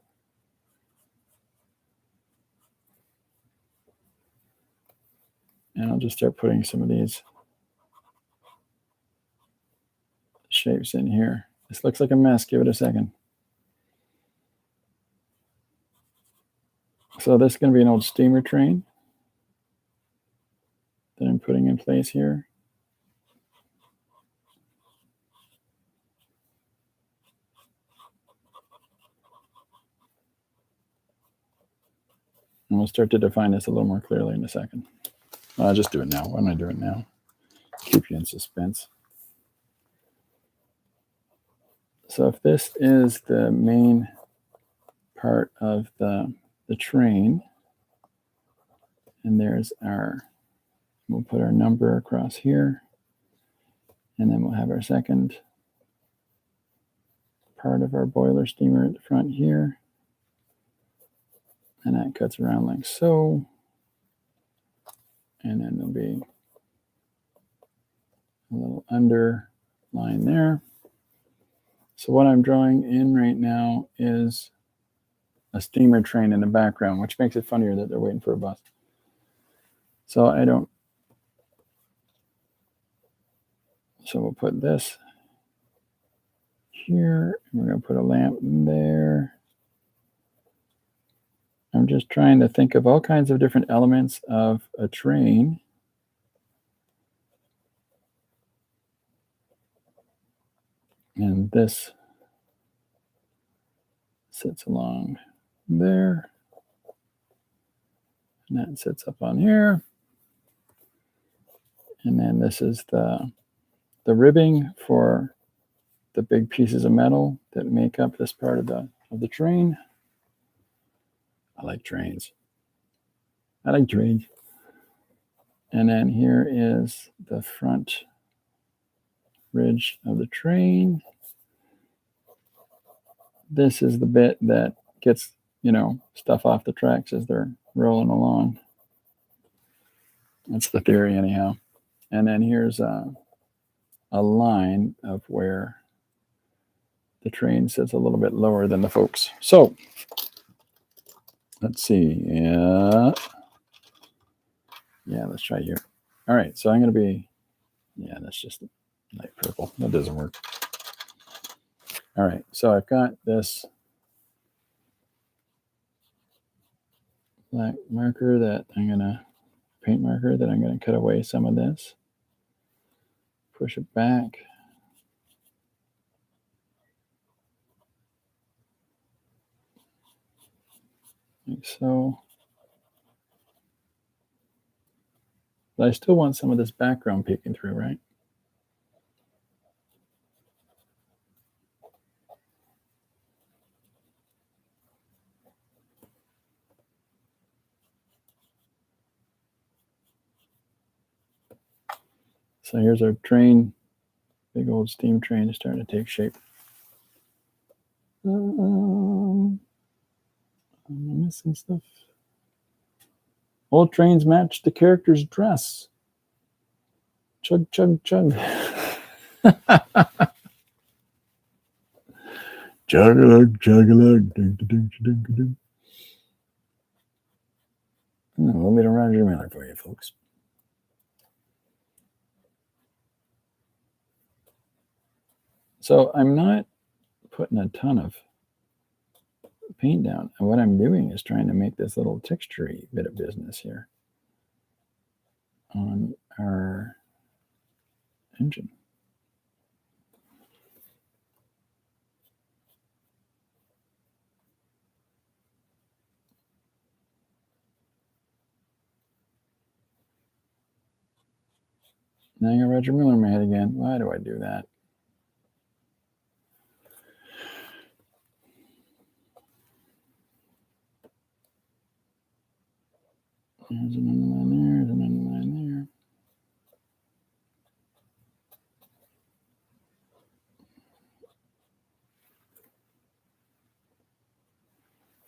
And I'll just start putting some of these shapes in here. This looks like a mess. Give it a second. So this is going to be an old steamer train. that I'm putting in place here. And we'll start to define this a little more clearly in a second. I'll just do it now. Why don't I do it now? Keep you in suspense. So if this is the main part of the train, and there's we'll put our number across here, and then we'll have our second part of our boiler steamer at the front here. And that cuts around like so. And then there'll be a little underline there. So what I'm drawing in right now is a steamer train in the background, which makes it funnier that they're waiting for a bus. So we'll put this here. And we're going to put a lamp in there. I'm just trying to think of all kinds of different elements of a train. And this sits along there. And that sits up on here. And then this is the ribbing for the big pieces of metal that make up this part of the train. I like trains. And then here is the front ridge of the train. This is the bit that gets, stuff off the tracks as they're rolling along. That's the theory anyhow. And then here's a line of where the train sits a little bit lower than the folks. So let's see. Yeah, let's try here. All right, so I'm going to be, that's just light purple. That doesn't work. All right, so I've got this black marker paint marker that I'm going to cut away some of this. Push it back. Like so. But I still want some of this background peeking through, right? So here's our train, big old steam train is starting to take shape. Am I missing stuff? Old trains match the character's dress. Chug, chug, chug. Chug-a-lug, chug-a-lug. Ding-a-ding-a-ding-a-ding. A little bit of Roger Miller for you, folks. So I'm not putting a ton of paint down. And what I'm doing is trying to make this little texture-y bit of business here on our engine. Now I got Roger Miller in my head again. Why do I do that? There's an underline there, there's an underline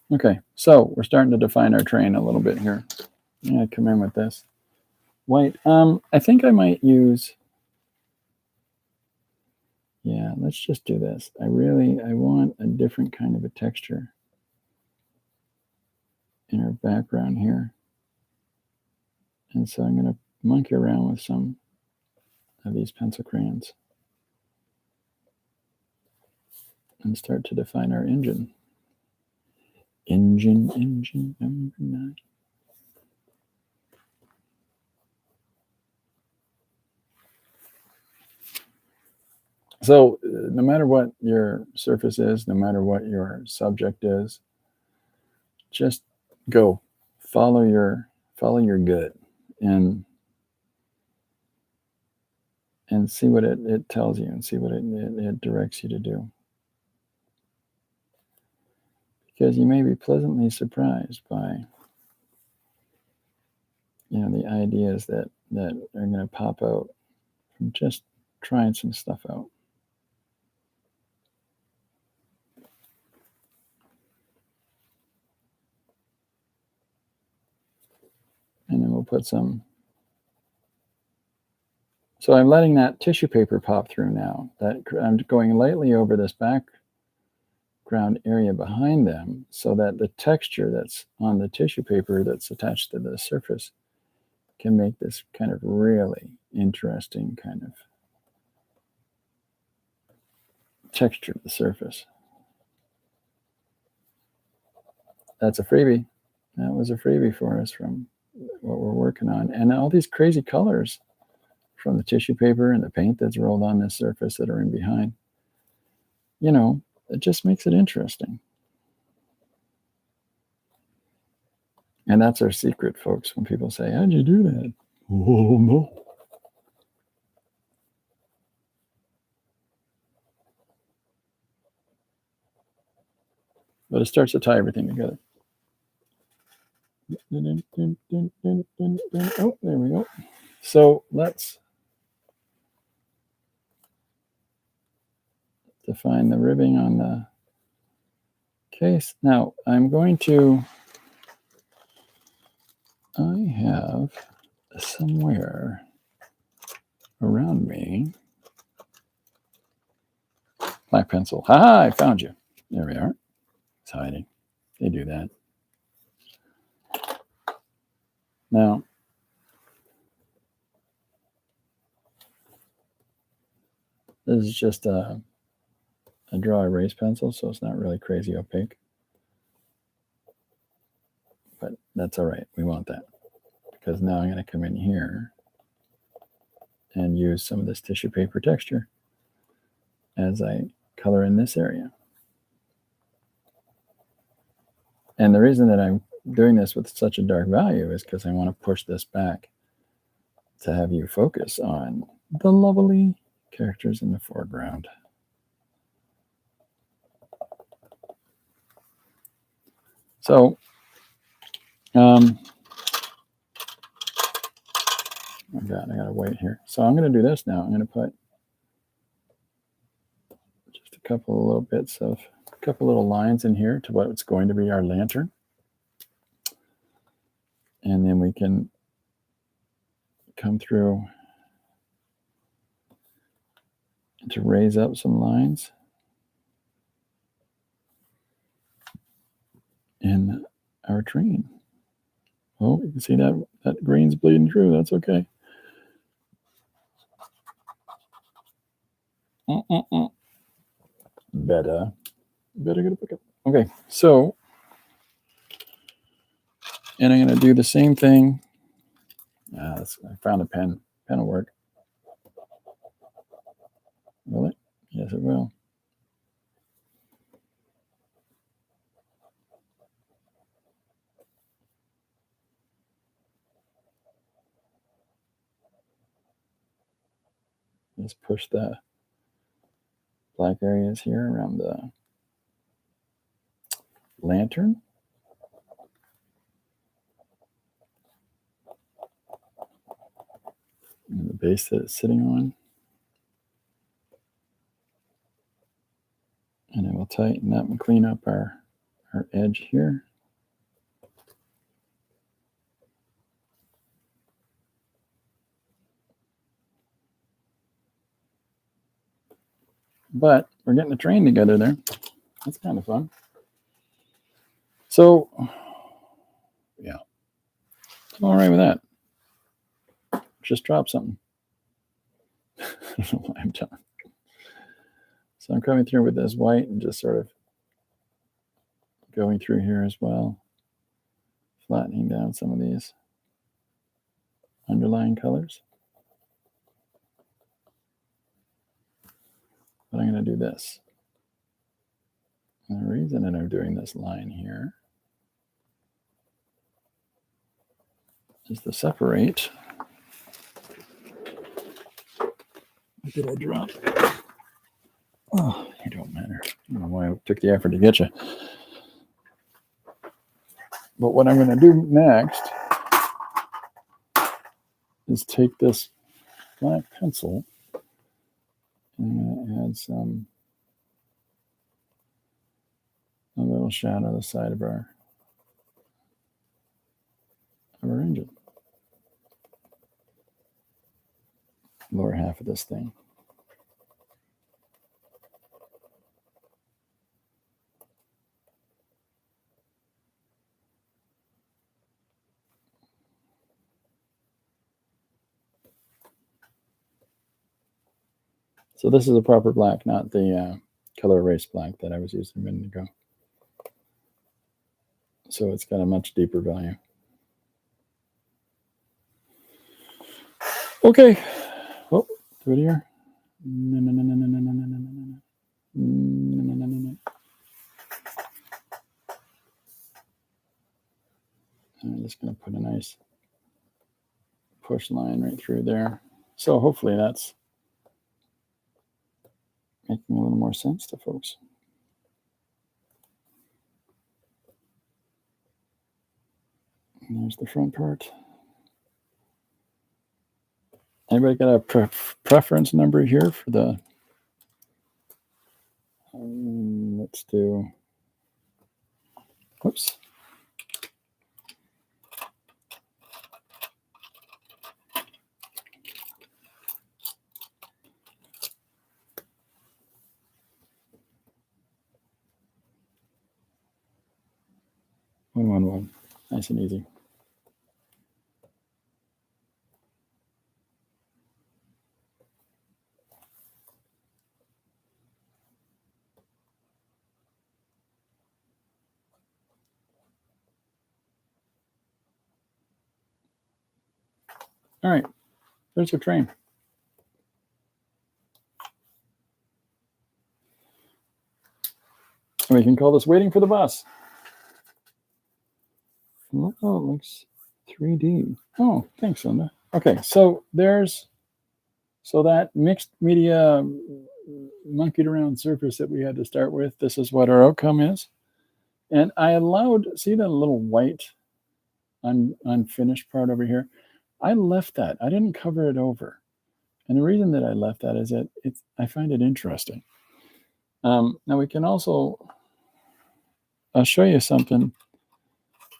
there. Okay, so we're starting to define our train a little bit here. I'm going to come in with this white. I think I might use, let's just do this. I want a different kind of a texture in our background here. And so I'm going to monkey around with some of these pencil crayons and start to define our engine. Engine number 9. So no matter what your surface is, no matter what your subject is, just go follow your gut and see what it tells you and see what it directs you to do. Because you may be pleasantly surprised by the ideas that are going to pop out from just trying some stuff out. And then we'll put some. So I'm letting that tissue paper pop through now. That I'm going lightly over this background area behind them so that the texture that's on the tissue paper that's attached to the surface can make this kind of really interesting kind of texture to the surface. That's a freebie. That was a freebie for us from what we're working on. And all these crazy colors from the tissue paper and the paint that's rolled on this surface that are in behind. It just makes it interesting. And that's our secret, folks. When people say, how'd you do that? Oh, no. But it starts to tie everything together. Oh, there we go. So let's define the ribbing on the case. Now I'm going to, I have somewhere around me, black pencil. Ha! I found you. There we are. It's hiding. They do that. Now, this is just a dry erase pencil, so it's not really crazy opaque. But that's all right. We want that. Because now I'm going to come in here and use some of this tissue paper texture as I color in this area. And the reason that I'm doing this with such a dark value is because I want to push this back to have you focus on the lovely characters in the foreground. So, oh God, I gotta wait here. So I'm going to do this now. I'm going to put just a couple little lines in here to what's going to be our lantern. And then we can come through to raise up some lines in our train. Oh, you can see that green's bleeding through. That's okay. Better get a pickup. Okay, so, and I'm going to do the same thing. I found a pen. Pen will work. Will it? Yes, it will. Just push the black areas here around the lantern. And the base that it's sitting on. And then we'll tighten up and clean up our edge here. But we're getting a train together there. That's kind of fun. So, yeah. I'm all right with that. Just drop something. I don't know why I'm done. So I'm coming through with this white and just sort of going through here as well. Flattening down some of these underlying colors. But I'm going to do this. And the reason that I'm doing this line here is to separate. What did I drop? Oh, it don't matter. I don't know why I took the effort to get you. But what I'm going to do next is take this black pencil and add a little shadow on the side of our engine. Lower half of this thing. So this is a proper black, not the color erase black that I was using a minute ago. So it's got a much deeper value. Okay. Oh, do it here. No. I'm just going to put a nice push line right through there. So hopefully that's making a little more sense to folks. And there's the front part. Anybody got a preference number here for the? Let's do. Whoops. One. Nice and easy. All right, there's your train. And we can call this waiting for the bus. Oh, it looks 3D. Oh, thanks, Linda. Okay, so there's that mixed media monkeyed around surface that we had to start with. This is what our outcome is. And I allowed, see that little white unfinished part over here? I left that. I didn't cover it over. And the reason that I left that is that I find it interesting. Now we can also, I'll show you something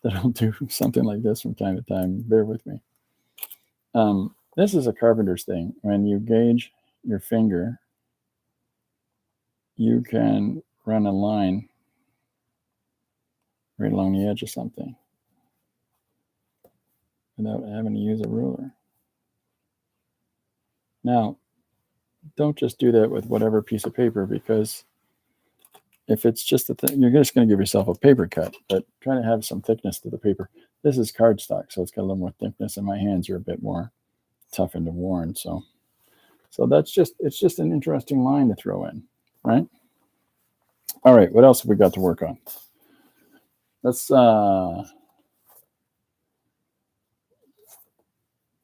that I'll do something like this from time to time. Bear with me. This is a carpenter's thing. When you gauge your finger, you can run a line right along the edge of something without having to use a ruler. Now, don't just do that with whatever piece of paper, because if it's just a thing, you're just going to give yourself a paper cut, but try to have some thickness to the paper. This is cardstock, so it's got a little more thickness, and my hands are a bit more toughened and worn. So it's just an interesting line to throw in, right? All right, what else have we got to work on? Let's, I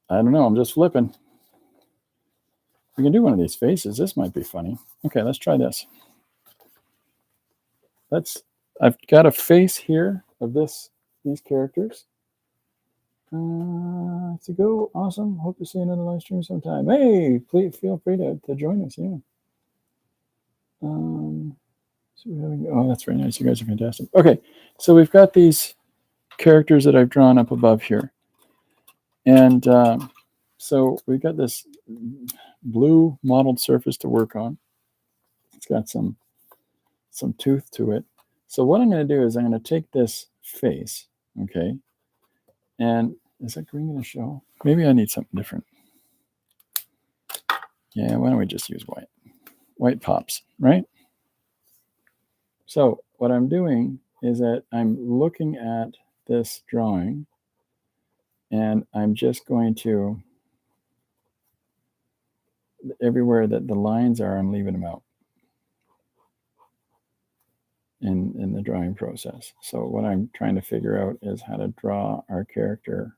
don't know, I'm just flipping. We can do one of these faces. This might be funny. Okay, let's try this. I've got a face here of these characters. To go. Awesome. Hope to see another live stream sometime. Hey, please feel free to join us. Yeah. So we're having, oh, that's very nice. You guys are fantastic. Okay, so we've got these characters that I've drawn up above here. And so we've got this blue mottled surface to work on. It's got some tooth to it. So what I'm going to do is I'm going to take this face, okay, and is that green going to show? Maybe I need something different. Yeah, why don't we just use white? White pops, right? So what I'm doing is that I'm looking at this drawing, and I'm just going to, everywhere that the lines are, I'm leaving them out. in the drawing process. So what I'm trying to figure out is how to draw our character.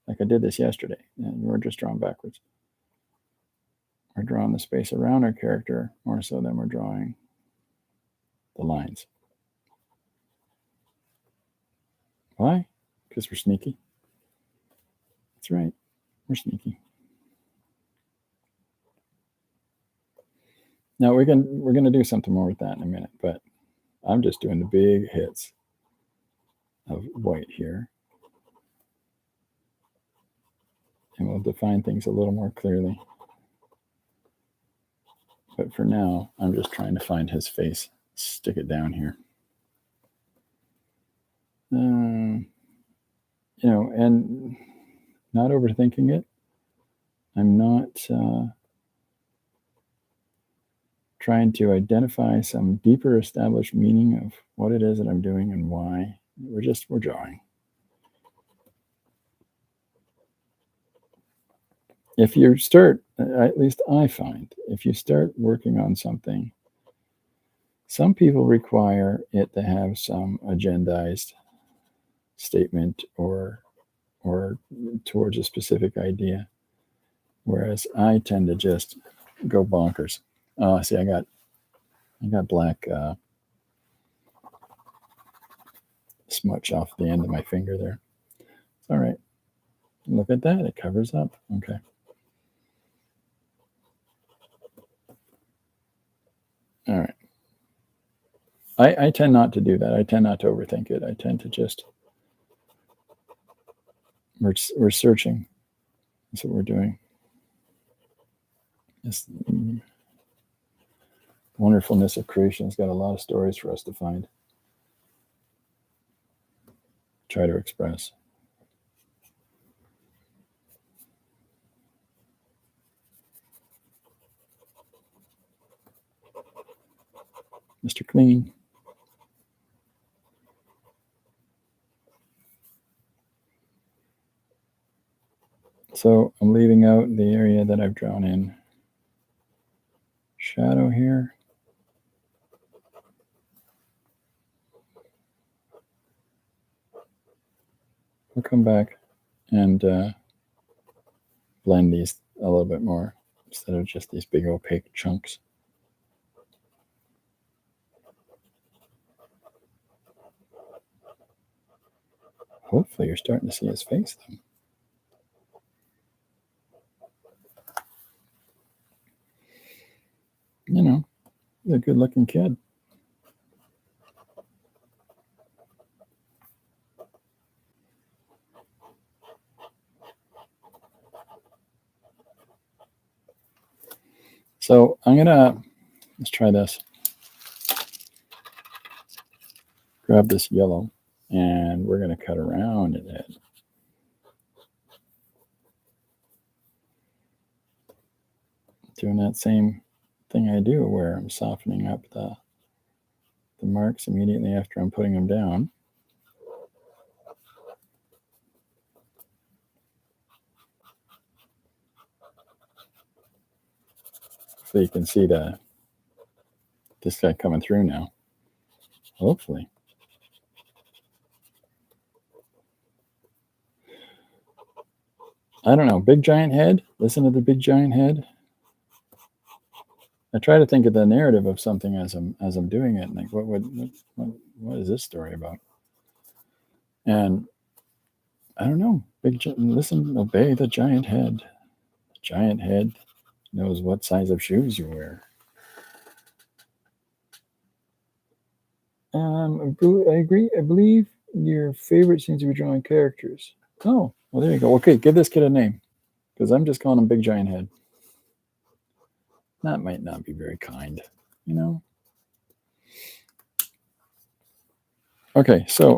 Like I did this yesterday, and we're just drawing backwards. We're drawing the space around our character more so than we're drawing the lines. Why? Because we're sneaky. That's right. We're sneaky. Now we're gonna do something more with that in a minute, but I'm just doing the big hits of white here. And we'll define things a little more clearly. But for now, I'm just trying to find his face. Stick it down here. And not overthinking it. I'm not trying to identify some deeper established meaning of what it is that I'm doing and why. We're drawing. If you start, at least I find, if you start working on something, some people require it to have some agendized statement or towards a specific idea, whereas I tend to just go bonkers. See, I got black smudge off the end of my finger there. It's all right. Look at that; it covers up. Okay. All right. I tend not to do that. I tend not to overthink it. I tend to just we're searching. That's what we're doing. This wonderfulness of creation has got a lot of stories for us to find. Try to express. Mr. Clean. So I'm leaving out the area that I've drawn in shadow here. We'll come back and blend these a little bit more instead of just these big opaque chunks. Hopefully you're starting to see his face though. You know, he's a good looking kid. So let's try this. Grab this yellow and we're gonna cut around it. Doing that same thing I do where I'm softening up the marks immediately after I'm putting them down. So you can see this guy coming through now. Hopefully. I don't know. Big giant head. Listen to the big giant head. I try to think of the narrative of something as I'm doing it, and like, what is this story about? And I don't know. Listen, obey the giant head. The giant head knows what size of shoes you wear. I agree. I believe your favorite seems to be drawing characters. Oh, well, there you go. Okay, give this kid a name, because I'm just calling him Big Giant Head. That might not be very kind, you know? Okay, so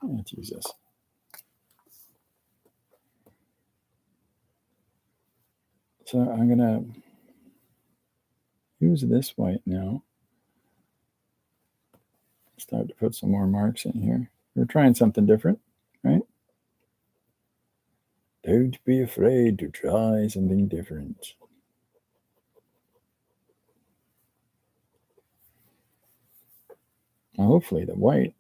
let's use this. So I'm gonna use this white now. Start to put some more marks in here. We're trying something different, right? Don't be afraid to try something different. hopefully the white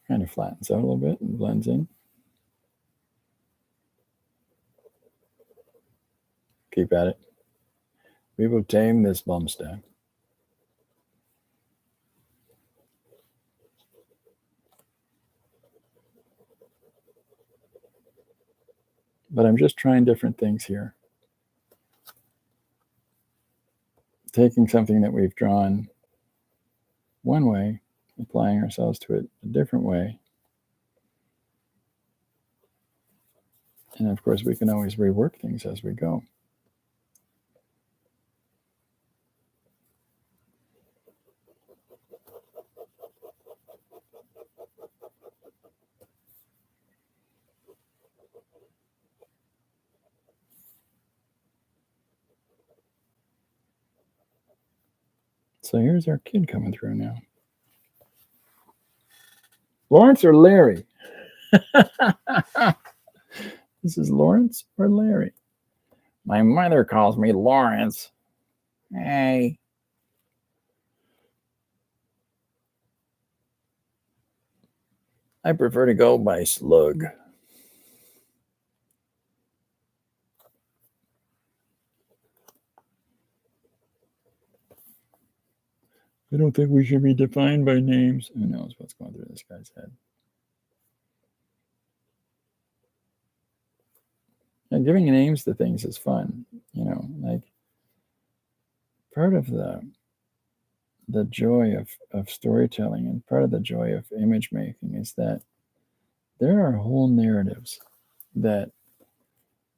kind of flattens out a little bit and blends in. Keep at it. We will tame this bumstack. But I'm just trying different things here. Taking something that we've drawn one way, applying ourselves to it a different way. And of course, we can always rework things as we go. So here's our kid coming through now. Lawrence or Larry? This is Lawrence or Larry? My mother calls me Lawrence. Hey. I prefer to go by Slug. I don't think we should be defined by names. Who knows what's going through this guy's head? And giving names to things is fun, like part of the joy of storytelling and part of the joy of image making is that there are whole narratives that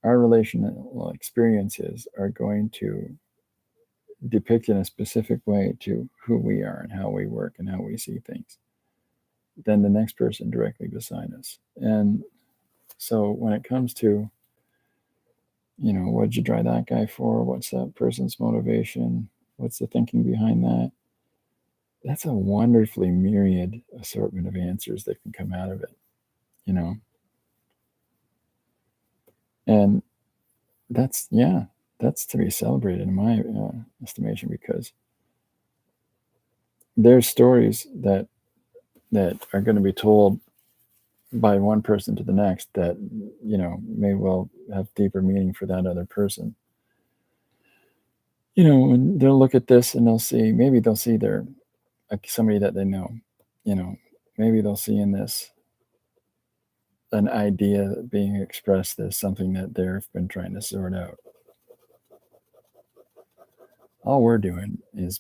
our relational experiences are going to depict in a specific way to who we are and how we work and how we see things than the next person directly beside us. And so when it comes to, what did you draw that guy for? What's that person's motivation? What's the thinking behind that? That's a wonderfully myriad assortment of answers that can come out of it, And that's to be celebrated in my estimation, because there's stories that are going to be told by one person to the next that may well have deeper meaning for that other person. And they'll look at this and they'll see their somebody that they know. Maybe they'll see in this an idea being expressed as something that they've been trying to sort out. All we're doing is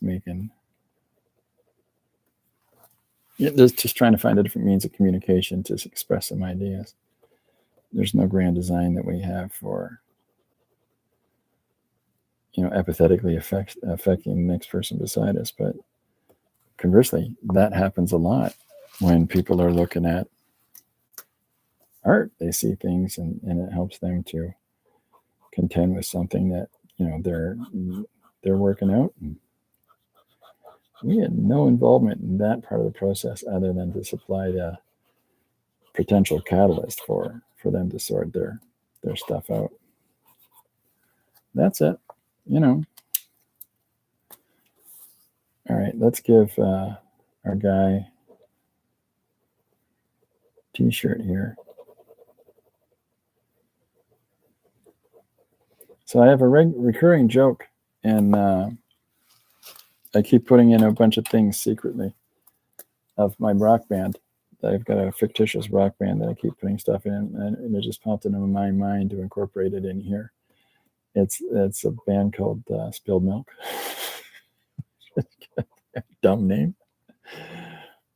just trying to find a different means of communication to express some ideas. There's no grand design that we have for, empathetically affecting the next person beside us. But conversely, that happens a lot when people are looking at art. They see things and it helps them to contend with something that, they're working out. And we had no involvement in that part of the process other than to supply the potential catalyst for them to sort their stuff out. That's it. All right, let's give our guy t-shirt here. So I have a recurring joke, and I keep putting in a bunch of things secretly of my rock band. I've got a fictitious rock band that I keep putting stuff in, and it just popped into my mind to incorporate it in here. It's a band called Spilled Milk. Dumb name,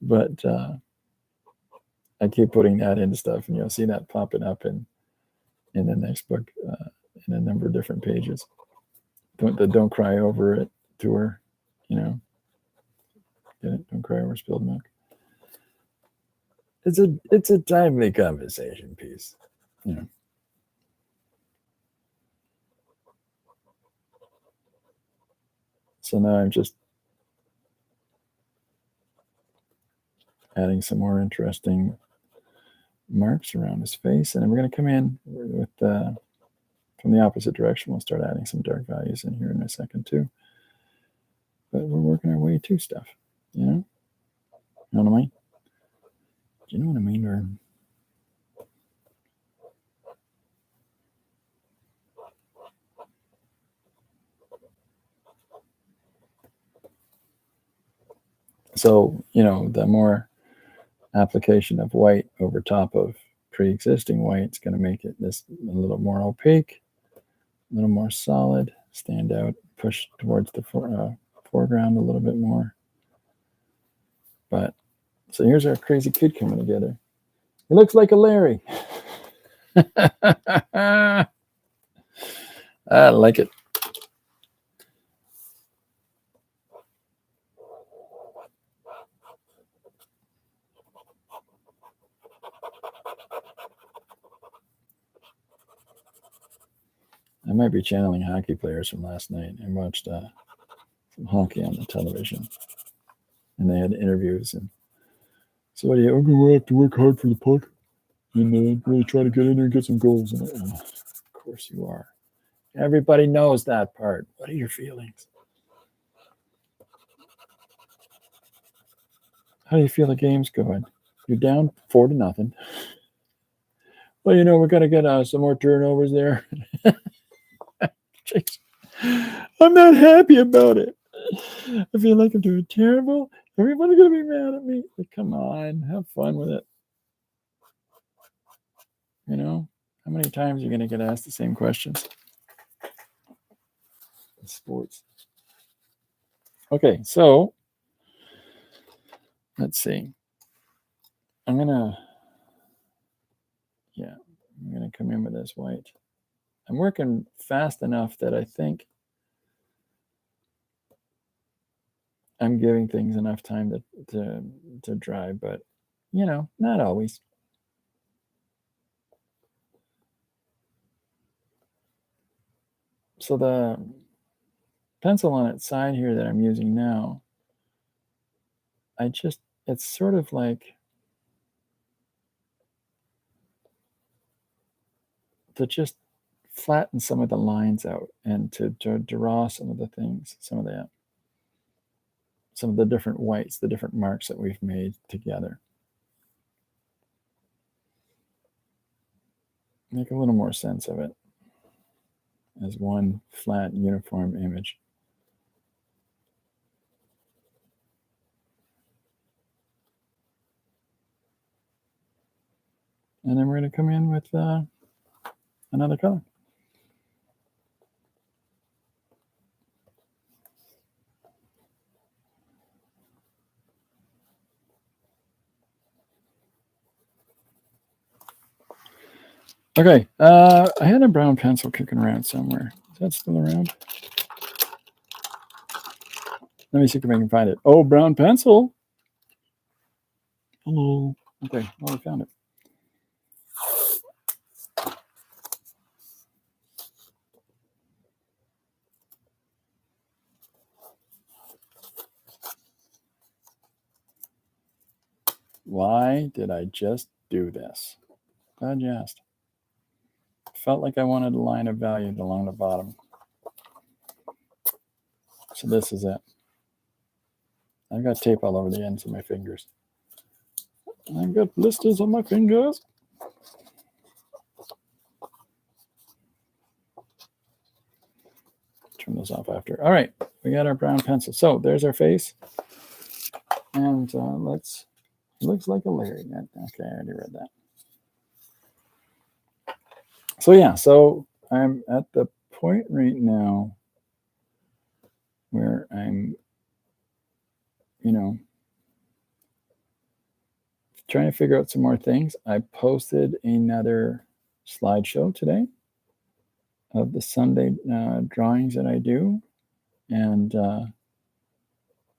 but I keep putting that into stuff, and you'll see that popping up in the next book in a number of different pages. Don't Cry Over It tour, Get it? Don't cry over spilled milk. It's a timely conversation piece, So now I'm just adding some more interesting marks around his face, and we're going to come in with from the opposite direction. We'll start adding some dark values in here in a second too. But we're working our way to stuff, you know? You know what I mean? Do you know what I mean? Or so, you know, the more application of white over top of pre-existing white, it's going to make it this a little more opaque, a little more solid, stand out, push towards the foreground a little bit more. But so here's our crazy kid coming together. He looks like a Larry. I like it. I might be channeling hockey players from last night. I watched some hockey on the television, and they had interviews. And so, what do you? I'm going to have to work hard for the puck, and really try to get in there and get some goals. And of course, you are. Everybody knows that part. What are your feelings? How do you feel the game's going? You're down 4-0. Well, you know, we're going to get some more turnovers there. Jeez. I'm not happy about it. I feel like I'm doing terrible. Everybody's going to be mad at me. But come on, have fun with it. You know, how many times are you going to get asked the same questions? In sports. Okay, so let's see. I'm going to come in with this white. I'm working fast enough that I think I'm giving things enough time to dry, but, you know, not always. So the pencil on its side here that I'm using now, it's sort of like to just flatten some of the lines out and to draw some of the things, some of the different whites, the different marks that we've made together. Make a little more sense of it as one flat, uniform image. And then we're going to come in with another color. Okay, I had a brown pencil kicking around somewhere. Is that still around? Let me see if I can find it. Oh, brown pencil. Hello. Okay, well, I found it. Why did I just do this? Glad you asked. Felt like I wanted a line of value along the bottom. So this is it. I've got tape all over the ends of my fingers. I've got blisters on my fingers. Turn those off after. All right, we got our brown pencil. So there's our face. And looks like a Larry. Okay, I already read that. So yeah, so I'm at the point right now where I'm, you know, trying to figure out some more things. I posted another slideshow today of the Sunday drawings that I do, and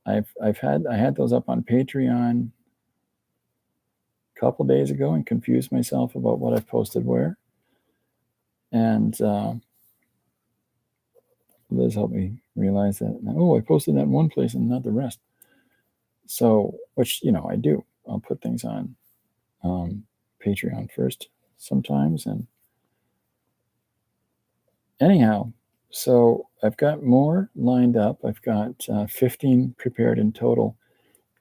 I had those up on Patreon a couple days ago and confused myself about what I've posted where. And Liz helped me realize that. Oh, I posted that in one place and not the rest. So, which, you know, I do. I'll put things on Patreon first sometimes, and anyhow, so I've got more lined up. I've got 15 prepared in total.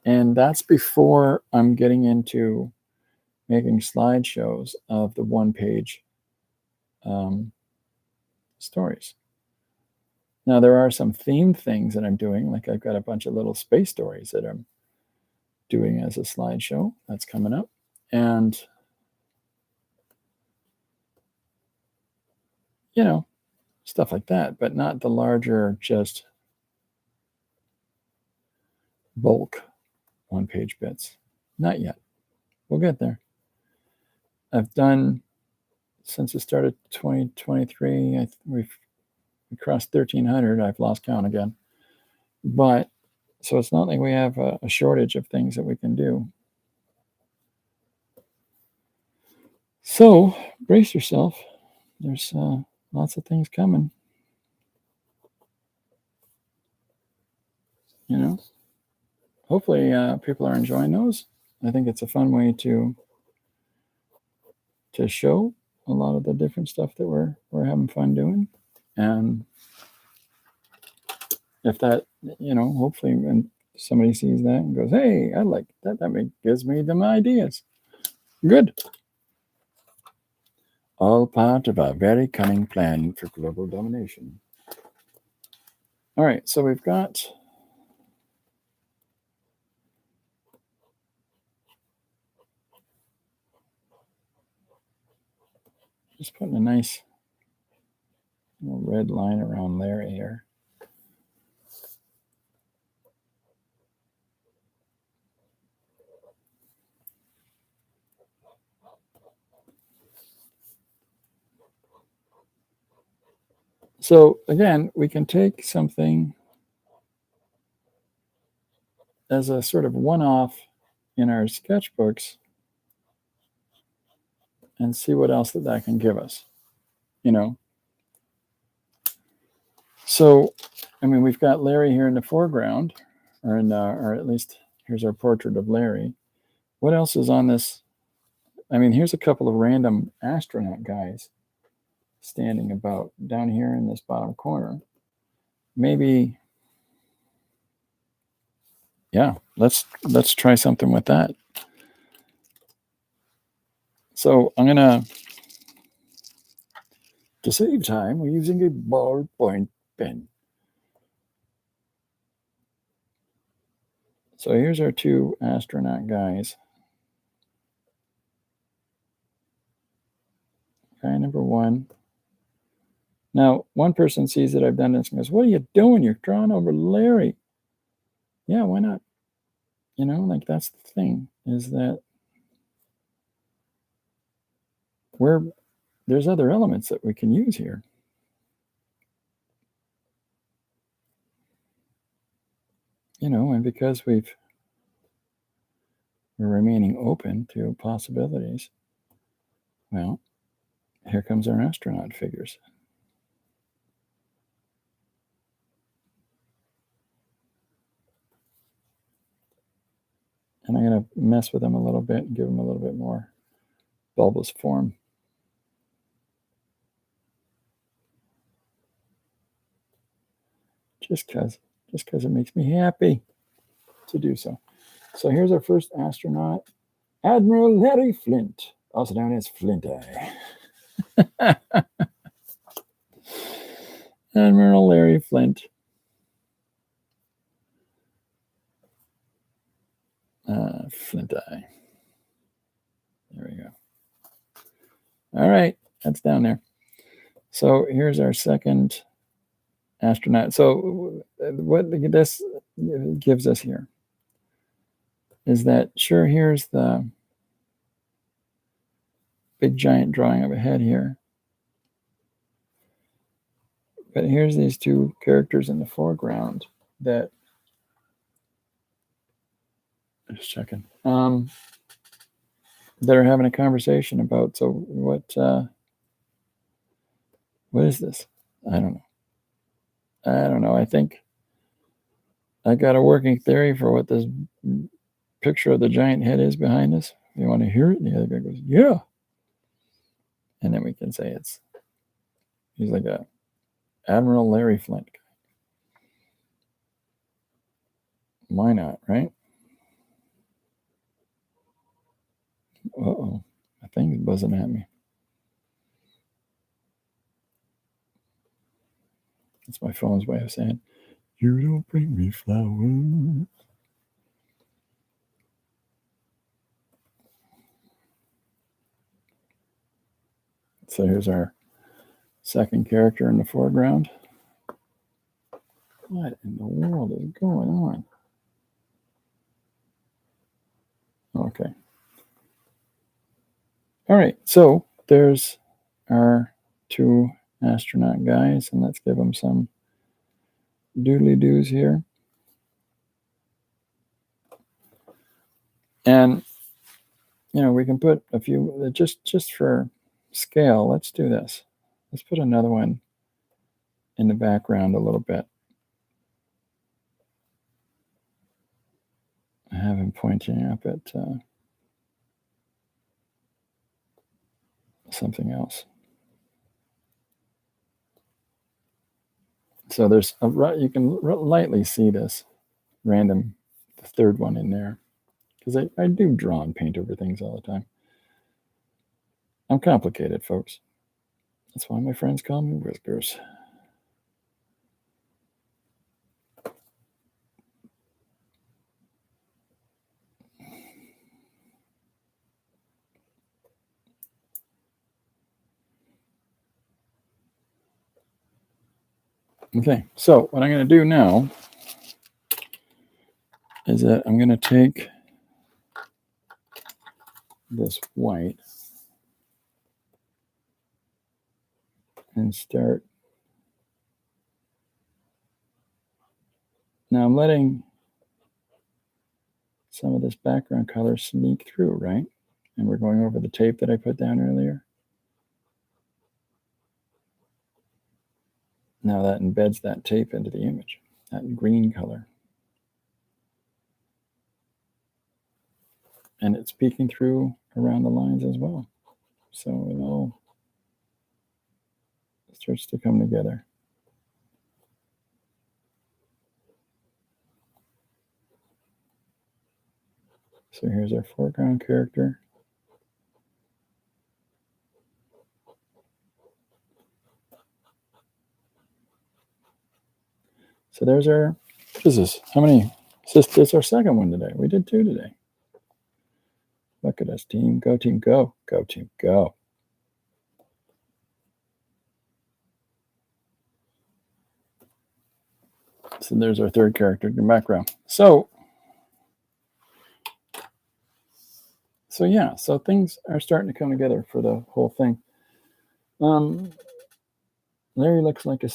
And that's before I'm getting into making slideshows of the one-page stories. Now, there are some themed things that I'm doing, like I've got a bunch of little space stories that I'm doing as a slideshow. That's coming up. And, you know, stuff like that, but not the larger, just bulk one-page bits. Not yet. We'll get there. I've done, since the start of 2023, we crossed 1,300. I've lost count again. But, so it's not like we have a shortage of things that we can do. So, brace yourself. There's lots of things coming. You know, hopefully people are enjoying those. I think it's a fun way to show a lot of the different stuff that we're having fun doing. And if that, hopefully when somebody sees that and goes, hey, I like that, gives me them ideas. Good. All part of our very cunning plan for global domination. All right, so we've got just putting a nice red line around there here. So again, we can take something as a sort of one-off in our sketchbooks and see what else that can give us, So, I mean, we've got Larry here in the foreground, or at least here's our portrait of Larry. What else is on this? I mean, here's a couple of random astronaut guys standing about down here in this bottom corner. Maybe, yeah, let's try something with that. So I'm gonna, to save time, we're using a ballpoint pen. So here's our two astronaut guys. Guy number one. Now, one person sees that I've done this and goes, what are you doing? You're drawing over Larry. Yeah, why not? Like that's the thing, is that there's other elements that we can use here. And because we're remaining open to possibilities, well, here comes our astronaut figures. And I'm going to mess with them a little bit and give them a little bit more bulbous form. Just because it makes me happy to do so. So here's our first astronaut, Admiral Larry Flint, also known as Flint Eye. Admiral Larry Flint. Flint Eye. There we go. All right, that's down there. So here's our second astronaut. So what this gives us here is that, sure, here's the big giant drawing of a head here. But here's these two characters in the foreground that, just checking, that are having a conversation about, so what is this? I don't know. I think I got a working theory for what this picture of the giant head is behind us. You want to hear it? And the other guy goes, yeah. And then we can say he's like a Admiral Larry Flint. Why not, right? Uh-oh. My thing's buzzing at me. That's my phone's way of saying, you don't bring me flowers. So here's our second character in the foreground. What in the world is going on? Okay. All right, so there's our two astronaut guys, and let's give them some doodly doos here. And we can put a few just for scale. Let's do this. Let's put another one in the background a little bit. I have him pointing up at something else. So there's you can lightly see this random, the third one in there, because I do draw and paint over things all the time. I'm complicated, folks. That's why my friends call me Whiskers. Okay, so what I'm going to do now is that I'm going to take this white and start. Now I'm letting some of this background color sneak through, right? And we're going over the tape that I put down earlier. Now that embeds that tape into the image, that green color. And it's peeking through around the lines as well. So it all starts to come together. So here's our foreground character. So there's our, what is this? How many? This is our second one today. We did 2 today. Look at us, team. Go, team, go. Go, team, go. So there's our third character in the background. So yeah, so things are starting to come together for the whole thing. Larry looks like a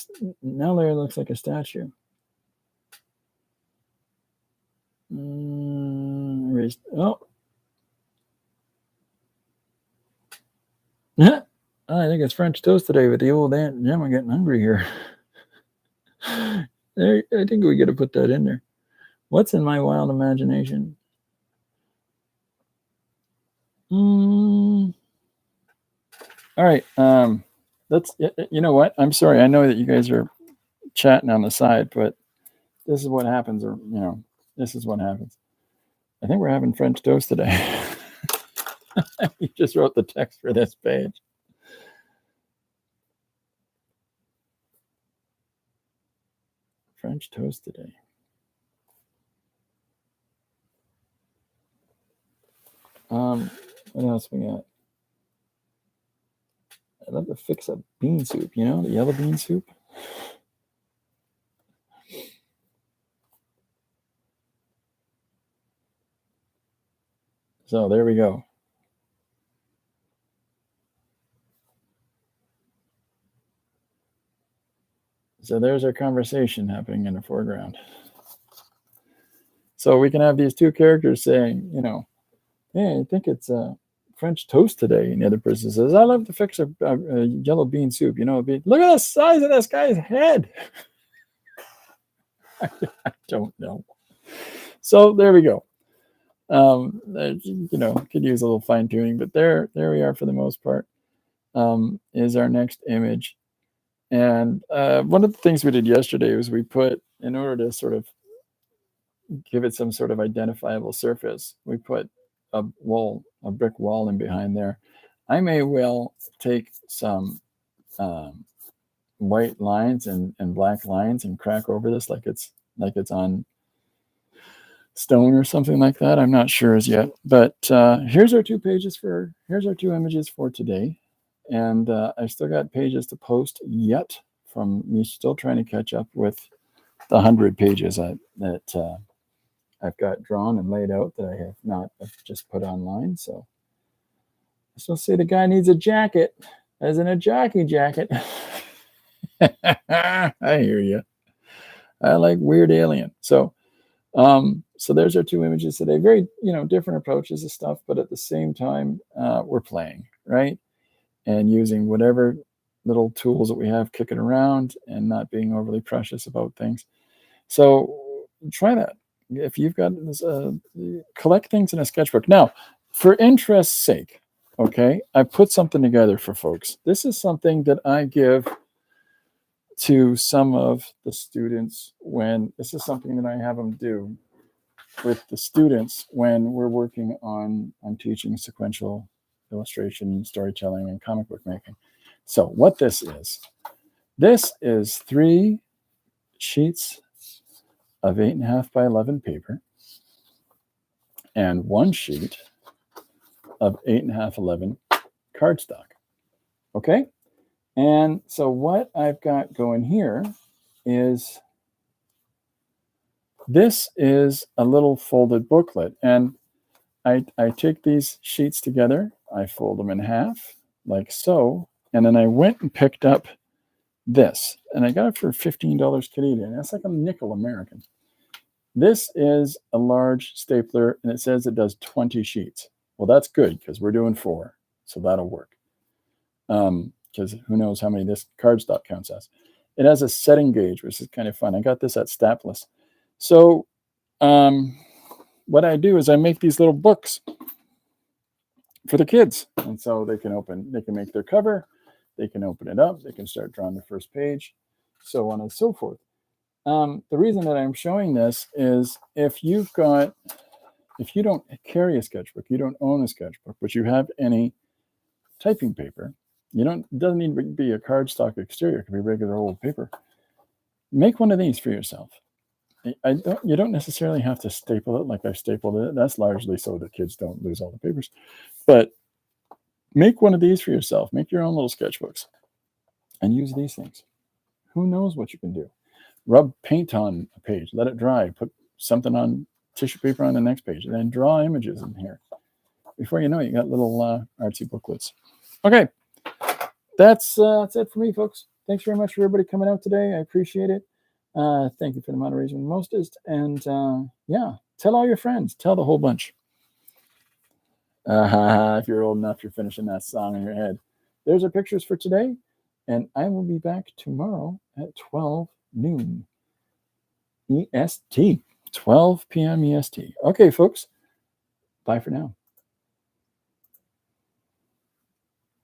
statue. Oh. I think it's French toast today with the old Aunt Gemma getting hungry here. I think we got to put that in there. What's in my wild imagination? All right. Let's. You know what? I'm sorry. I know that you guys are chatting on the side, but this is what happens. Or this is what happens. I think we're having French toast today. You just wrote the text for this page. French toast today. What else we got? I'd love to fix up bean soup, the yellow bean soup. So there we go. So there's our conversation happening in the foreground. So we can have these two characters saying, hey, I think it's French toast today. And the other person says, I love to fix a yellow bean soup. Look at the size of this guy's head. I don't know. So there we go. Could use a little fine tuning, but there we are for the most part. Is our next image. And one of the things we did yesterday was we put, in order to sort of give it some sort of identifiable surface, we put a brick wall in behind there. I may well take some white lines and black lines and crack over this like it's on stone or something like that. I'm not sure as yet. But here's our two images for today. And I still got pages to post yet from me still trying to catch up with the 100 pages that I've got drawn and laid out that I have not just put online. So I still say the guy needs a jacket, as in a jockey jacket. I hear you. I like Weird Alien. So there's our two images today. Very, different approaches to stuff, but at the same time, we're playing, right? And using whatever little tools that we have kicking around and not being overly precious about things. So try that. If you've got this, collect things in a sketchbook. Now, for interest's sake, okay, I put something together for folks. This is something that I give to some of the students this is something that I have them do with the students when we're working on teaching sequential illustration, storytelling, and comic book making. So what this is 3 sheets of 8.5 by 11 paper and 1 sheet of 8.5 11 cardstock. Okay? And so what I've got going here is this is a little folded booklet. And I take these sheets together, I fold them in half, like so, and then I went and picked up this. And I got it for $15 Canadian. That's like a nickel American. This is a large stapler, and it says it does 20 sheets. Well, that's good, because we're doing 4, so that'll work. Because who knows how many this cardstock counts as. It has a setting gauge, which is kind of fun. I got this at Stapless. So what I do is I make these little books for the kids. And so they can make their cover, they can open it up, they can start drawing the first page, so on and so forth. The reason that I'm showing this is if you don't carry a sketchbook, you don't own a sketchbook, but you have any typing paper, it doesn't need to be a cardstock exterior, it can be regular old paper. Make one of these for yourself. You don't necessarily have to staple it like I stapled it. That's largely so that kids don't lose all the papers. But make one of these for yourself. Make your own little sketchbooks and use these things. Who knows what you can do? Rub paint on a page, let it dry, put something on tissue paper on the next page, and then draw images in here. Before you know it, you got little artsy booklets. Okay, that's it for me, folks. Thanks very much for everybody coming out today. I appreciate it. Thank you for the moderation, Mostest. And yeah, tell all your friends. Tell the whole bunch. If you're old enough, you're finishing that song in your head. There's our pictures for today. And I will be back tomorrow at 12 noon EST. 12 p.m. EST. Okay, folks. Bye for now.